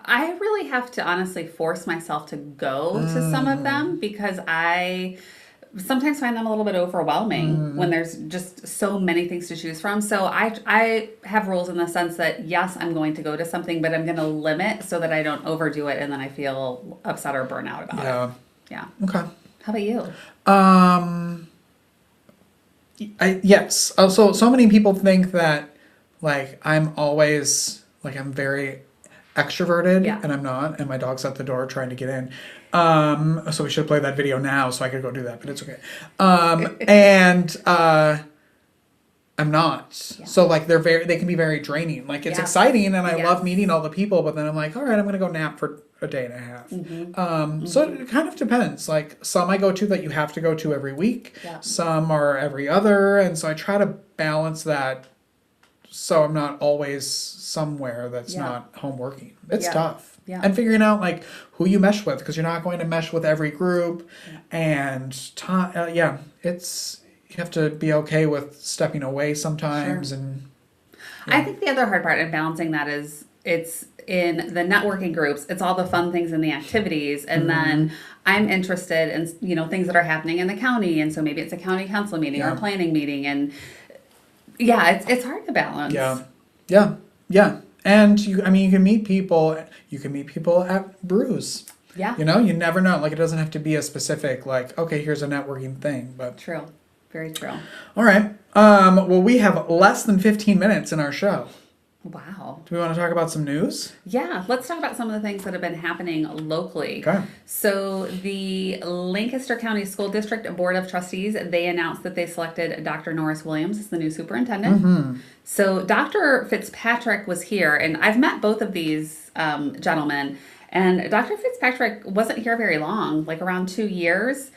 I really have to honestly force myself to go to some of them because I sometimes find them a little bit overwhelming when there's just so many things to choose from. So I have rules in the sense that, yes, I'm going to go to something, but I'm going to limit so that I don't overdo it and then I feel upset or burnt out about it. Yeah. Okay. How about you? Yes. So many people think that like I'm always like I'm very extroverted and I'm not, and my dog's at the door trying to get in. So we should play that video now so I could go do that, but it's okay. I'm not. So like they can be very draining. Like it's exciting and I love meeting all the people, but then I'm like, all right, I'm gonna go nap for a day and a half. So it kind of depends. Like some I go to that you have to go to every week. Some are every other, and so I try to balance that so I'm not always somewhere that's not home working. It's tough. And figuring out like who you mesh with, because you're not going to mesh with every group, and it's you have to be okay with stepping away sometimes. And I think the other hard part in balancing that is it's in the networking groups, it's all the fun things and the activities, and then I'm interested in things that are happening in the county, and so maybe it's a county council meeting or a planning meeting, and it's hard to balance. Yeah. And you can meet people. You can meet people at brews. Yeah. You never know. Like it doesn't have to be a specific like, okay, here's a networking thing. But true, very true. All right. Well, we have less than 15 minutes in our show. Wow. Do we want to talk about some news? Yeah, let's talk about some of the things that have been happening locally. Okay. So the Lancaster County School District Board of Trustees, they announced that they selected Dr. Norris Williams as the new superintendent. So Dr. Fitzpatrick was here, and I've met both of these gentlemen, and Dr. Fitzpatrick wasn't here very long, like around 2 years.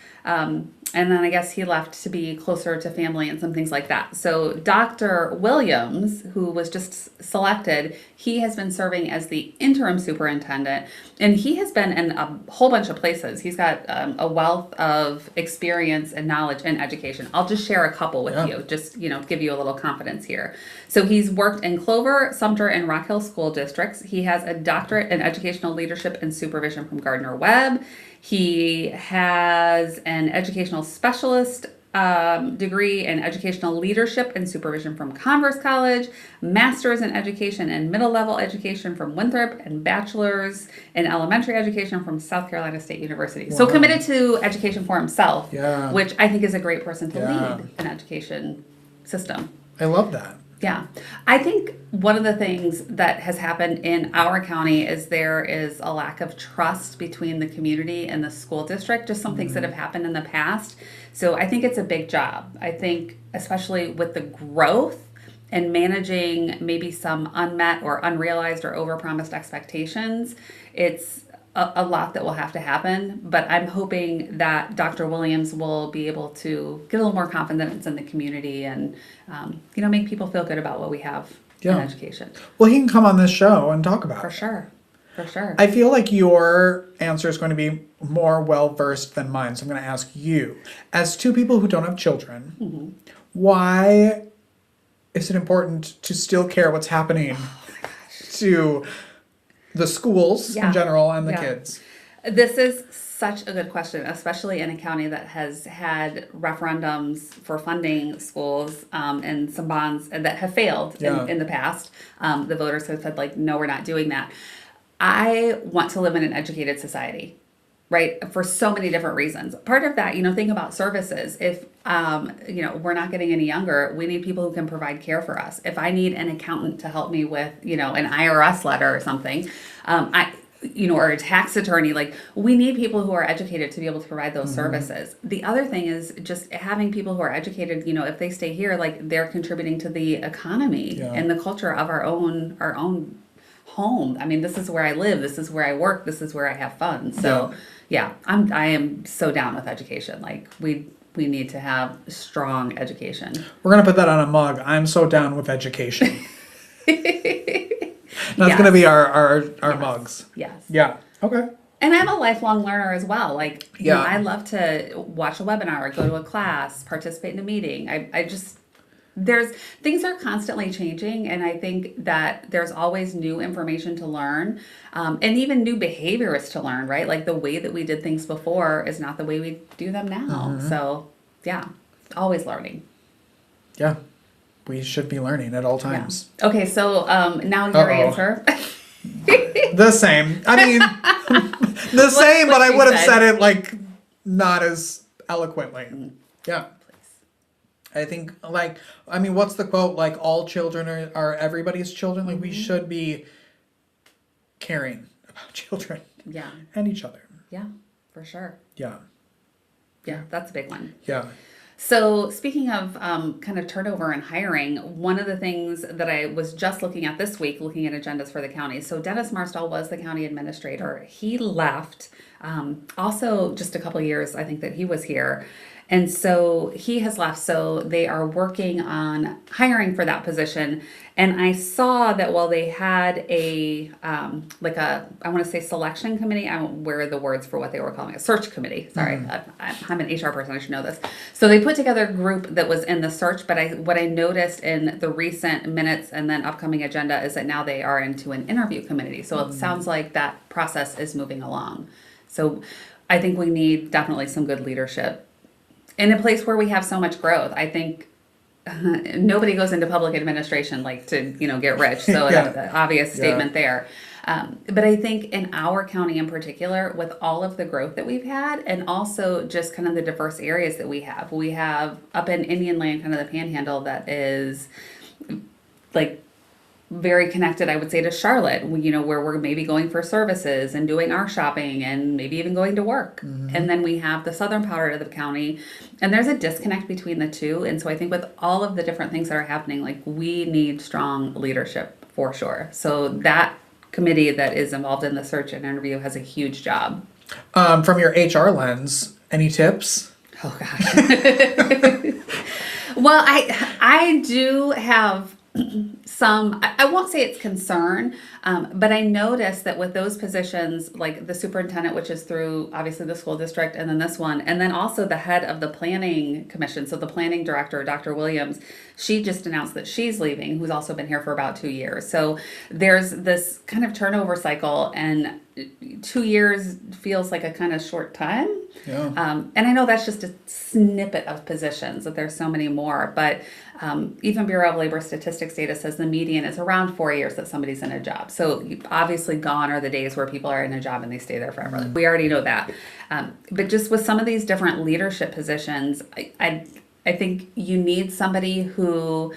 And then I guess he left to be closer to family and some things like that. So Dr. Williams, who was just selected, he has been serving as the interim superintendent, and he has been in a whole bunch of places. He's got a wealth of experience and knowledge and education. I'll just share a couple with you, just give you a little confidence here. So he's worked in Clover, Sumter, and Rock Hill school districts. He has a doctorate in educational leadership and supervision from Gardner-Webb. He has an educational specialist degree in educational leadership and supervision from Converse College, master's in education and middle level education from Winthrop, and bachelor's in elementary education from South Carolina State University. So committed to education for himself, which I think is a great person to lead an education system. I love that. Yeah. I think one of the things that has happened in our county is there is a lack of trust between the community and the school district, just some things that have happened in the past. So I think it's a big job. I think especially with the growth and managing maybe some unmet or unrealized or overpromised expectations, it's a lot that will have to happen, but I'm hoping that Dr. Williams will be able to get a little more confidence in the community and, make people feel good about what we have in education. Well, he can come on this show and talk about it. For sure. I feel like your answer is going to be more well-versed than mine, so I'm going to ask you. As two people who don't have children, why is it important to still care what's happening to the schools in general and the kids? This is such a good question, especially in a county that has had referendums for funding schools and some bonds that have failed in the past. The voters have said, no, we're not doing that. I want to live in an educated society. right? For so many different reasons. Part of that, think about services. If, we're not getting any younger, we need people who can provide care for us. If I need an accountant to help me with, an IRS letter or something, or a tax attorney, like we need people who are educated to be able to provide those services. The other thing is just having people who are educated, if they stay here, like they're contributing to the economy and the culture of our own home. I mean, this is where I live, this is where I work, this is where I have fun. So I am so down with education. Like we need to have strong education. We're going to put that on a mug. I'm so down with education. That's going to be our mugs. Yes. Yeah. Okay. And I'm a lifelong learner as well. Like, I love to watch a webinar, go to a class, participate in a meeting. Things are constantly changing, and I think that there's always new information to learn, and even new behaviors to learn, right? Like the way that we did things before is not the way we do them now. So, always learning. Yeah. We should be learning at all times. Yeah. Okay, so now your answer. The same. I mean, the same, but I would have said it like not as eloquently. Yeah. I think what's the quote? Like all children are everybody's children. Like we should be caring about children. Yeah. And each other. Yeah, for sure. Yeah. Yeah, that's a big one. Yeah. So speaking of kind of turnover and hiring, one of the things that I was just looking at this week, looking at agendas for the county. So Dennis Marstall was the county administrator. He left also just a couple of years, I think, that he was here. And so he has left. So they are working on hiring for that position. And I saw that while they had I want to say selection committee, I don't where the words for what they were calling a search committee. Sorry, I'm an HR person, I should know this. So they put together a group that was in the search, but what I noticed in the recent minutes and then upcoming agenda is that now they are into an interview committee. So it sounds like that process is moving along. So I think we need definitely some good leadership in a place where we have so much growth. I think nobody goes into public administration to get rich. So the obvious statement there. But I think in our county in particular, with all of the growth that we've had, and also just kind of the diverse areas that we have up in Indian Land, kind of the Panhandle, that is very connected, I would say, to Charlotte, where we're maybe going for services and doing our shopping and maybe even going to work. And then we have the southern part of the county, and there's a disconnect between the two. And so I think with all of the different things that are happening, we need strong leadership for sure. So that committee that is involved in the search and interview has a huge job. From your HR lens, any tips? Oh gosh. Well, I do have some, I won't say it's concern, but I noticed that with those positions, like the superintendent, which is through obviously the school district, and then this one, and then also the head of the planning commission, so the planning director, Dr. Williams, she just announced that she's leaving, who's also been here for about 2 years. So there's this kind of turnover cycle, and 2 years feels like a kind of short time. Yeah. And I know that's just a snippet of positions, that there's so many more, but even Bureau of Labor Statistics data says the median is around 4 years that somebody's in a job. So obviously gone are the days where people are in a job and they stay there forever. We already know that. But just with some of these different leadership positions, I think you need somebody who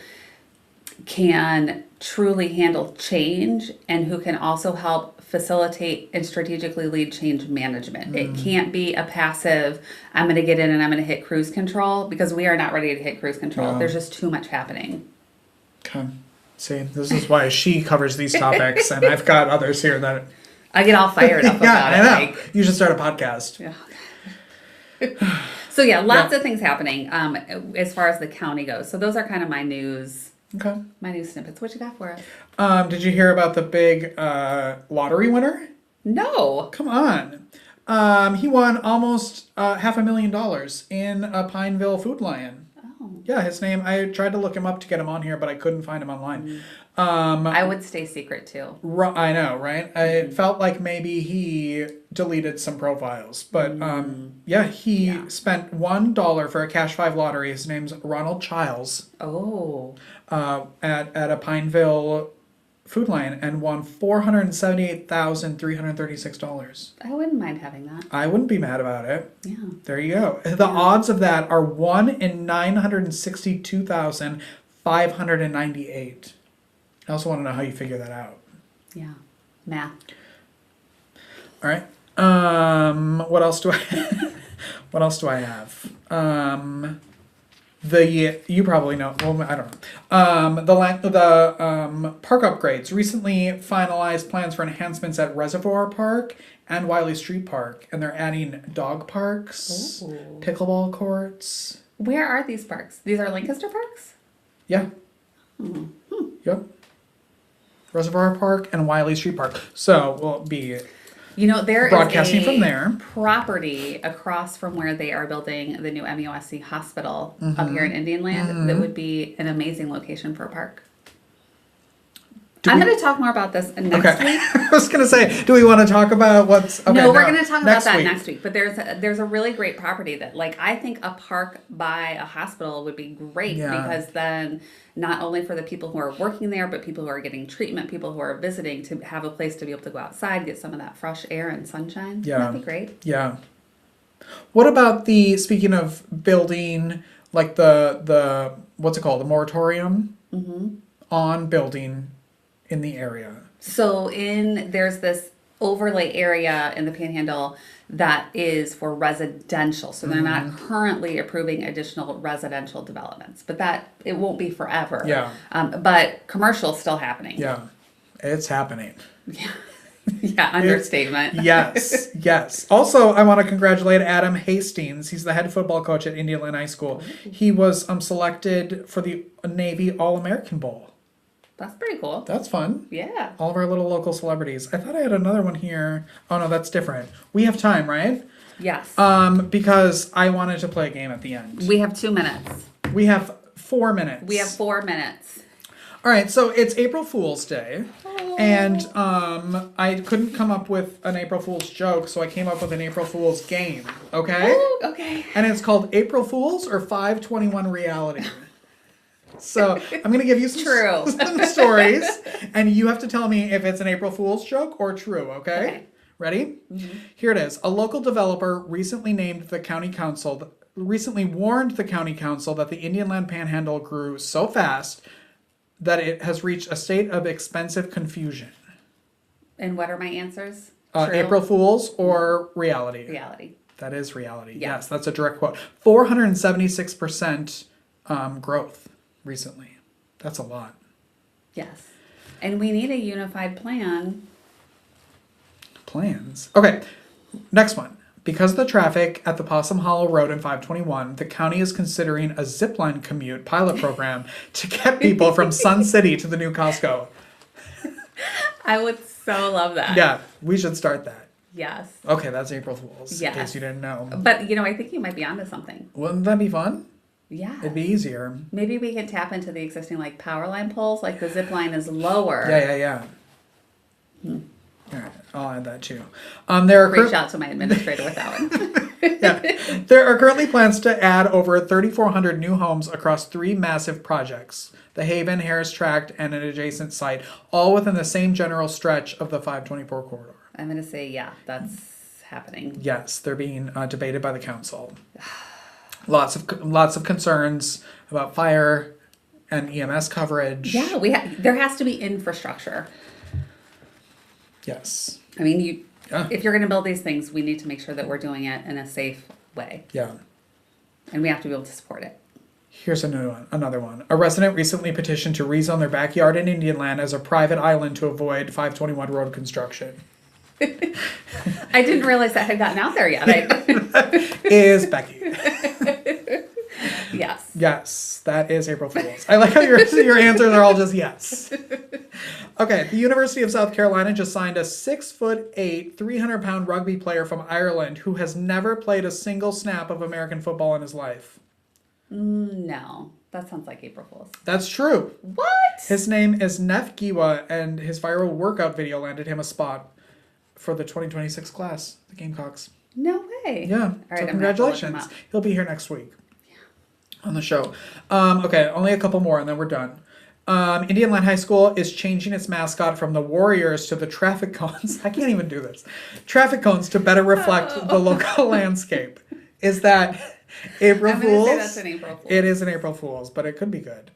can truly handle change and who can also help facilitate and strategically lead change management. It can't be a passive, I'm going to get in and I'm going to hit cruise control, because we are not ready to hit cruise control. There's just too much happening. Okay. See, this is why she covers these topics, and I've got others here that I get all fired up about I know. it. You should start a podcast. Yeah. So lots of things happening as far as the county goes. So those are kind of my news. Okay. My news snippets. What you got for us? Did you hear about the big lottery winner? No. Come on. He won almost $500,000 in a Pineville Food Lion. Oh. Yeah, his name, I tried to look him up to get him on here, but I couldn't find him online. I would stay secret too. I know, right? I felt like maybe he deleted some profiles, but he spent $1 for a Cash 5 lottery. His name's Ronald Childs. Oh. At a Pineville Food Lion and won $478,336. I wouldn't mind having that. I wouldn't be mad about it. Yeah. There you go. The odds of that are 1 in 962,598. I also want to know how you figure that out. Yeah. Math. All right. What else do I what else do I have? You probably know. Well, I don't know. The park upgrades recently finalized plans for enhancements at Reservoir Park and Wiley Street Park, and they're adding dog parks, pickleball courts. Where are these parks? These are Lancaster parks? Yeah. Yep. Reservoir Park and Wiley Street Park. So we'll be There broadcasting is a from there. property across from where they are building the new MUSC hospital up here in Indian Land that would be an amazing location for a park. I'm going to talk more about this next week. I was going to say, do we want to talk about what's... Okay, no, we're going to talk about that week. next week. But there's a really great property that, I think a park by a hospital would be great because then not only for the people who are working there, but people who are getting treatment, people who are visiting to have a place to be able to go outside, get some of that fresh air and sunshine. Yeah. That'd be great. Yeah. What about speaking of building, the what's it called? The moratorium on building in the area. So there's this overlay area in the Panhandle that is for residential. So they're not currently approving additional residential developments, but it won't be forever. Yeah. But commercial's still happening. Yeah. It's happening. Yeah. Yeah, understatement. Yes, yes. Also, I want to congratulate Adam Hastings. He's the head football coach at Indian Land High School. He was selected for the Navy All-American Bowl. That's pretty cool. That's fun. Yeah. All of our little local celebrities. I thought I had another one here. Oh, no, that's different. We have time, right? Yes. Because I wanted to play a game at the end. We have 2 minutes. We have 4 minutes. We have 4 minutes. All right, so it's April Fool's Day, and I couldn't come up with an April Fool's joke, so I came up with an April Fool's game, okay? Ooh, okay. And it's called April Fools or 521 Reality. So I'm going to give you some stories, and you have to tell me if it's an April Fool's joke or true, okay? Ready? Mm-hmm. Here it is. A local developer recently warned the county council that the Indian Land Panhandle grew so fast that it has reached a state of expensive confusion. And what are my answers? April Fool's or reality? Reality. That is reality. Yeah. Yes, that's a direct quote. 476% growth recently. That's a lot. Yes. And we need a unified plan. Plans. Okay, next one. Because of the traffic at the Possum Hollow Road in 521, the county is considering a zipline commute pilot program to get people from Sun City to the new Costco. I would so love that. Yeah, we should start that. Yes. Okay, that's April Fool's, yes. in case you didn't know. But, I think you might be onto something. Wouldn't that be fun? Yeah. It'd be easier. Maybe we can tap into the existing, power line poles. The zip line is lower. Yeah. All right, I'll add that too. Reach out to my administrator with that one. Yeah. There are currently plans to add over 3,400 new homes across 3 massive projects. The Haven, Harris Tract, and an adjacent site, all within the same general stretch of the 524 corridor. I'm going to say, yeah, that's happening. Yes, they're being debated by the council. Lots of concerns about fire and EMS coverage. Yeah, there has to be infrastructure. Yes. I mean, if you're going to build these things, we need to make sure that we're doing it in a safe way. Yeah. And we have to be able to support it. Here's another one. A resident recently petitioned to rezone their backyard in Indian Land as a private island to avoid 521 road construction. I didn't realize that had gotten out there yet. Is Becky. Yes. Yes, that is April Fool's. I like how your answers are all just yes. Okay, the University of South Carolina just signed a 6'8", 300-pound rugby player from Ireland who has never played a single snap of American football in his life. No, that sounds like April Fool's. That's true. What? His name is Neff Giwa, and his viral workout video landed him a spot for the 2026 class, the Gamecocks. No way. Yeah. All right, so congratulations. He'll be here next week on the show. Okay, only a couple more and then we're done. Indian Land High School is changing its mascot from the Warriors to the traffic cones. I can't even do this. Traffic cones to better reflect the local landscape. Is that April I'm Fool's? gonna say that's an April Fool's. It is an April Fool's, but it could be good.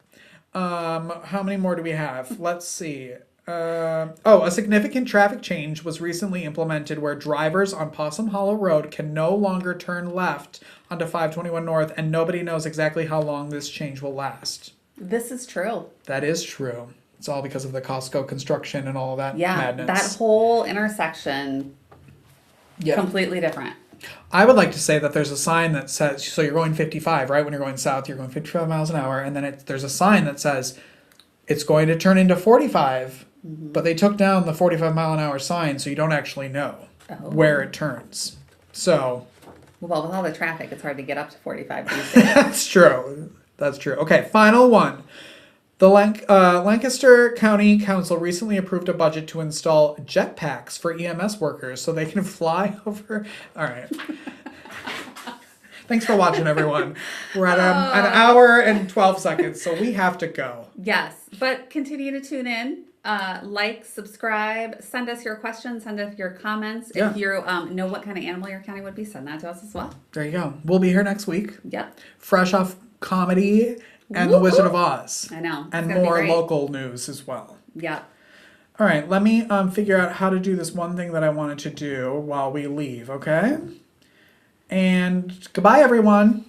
How many more do we have? Let's see. A significant traffic change was recently implemented where drivers on Possum Hollow Road can no longer turn left onto 521 North, and nobody knows exactly how long this change will last. This is true. That is true. It's all because of the Costco construction and all of that Yeah, madness. that whole intersection, completely different. I would like to say that there's a sign that says, so you're going 55, right? When you're going south, you're going 55 miles an hour, and then there's a sign that says it's going to turn into 45, but they took down the 45 mile an hour sign, so you don't actually know where it turns. So, well, with all the traffic, it's hard to get up to 45 these days. That's true. That's true. Okay, final one. The Lancaster County Council recently approved a budget to install jetpacks for EMS workers so they can fly over. All right. Thanks for watching, everyone. We're at an hour and 12 seconds, so we have to go. Yes, but continue to tune in. Like, subscribe, send us your questions, send us your comments. Yeah. If you know what kind of animal your county would be, send that to us as well. There you go. We'll be here next week. Yep. Fresh off comedy and The Wizard of Oz. I know. And more local news as well. Yep. All right, let me figure out how to do this one thing that I wanted to do while we leave, okay? And goodbye, everyone.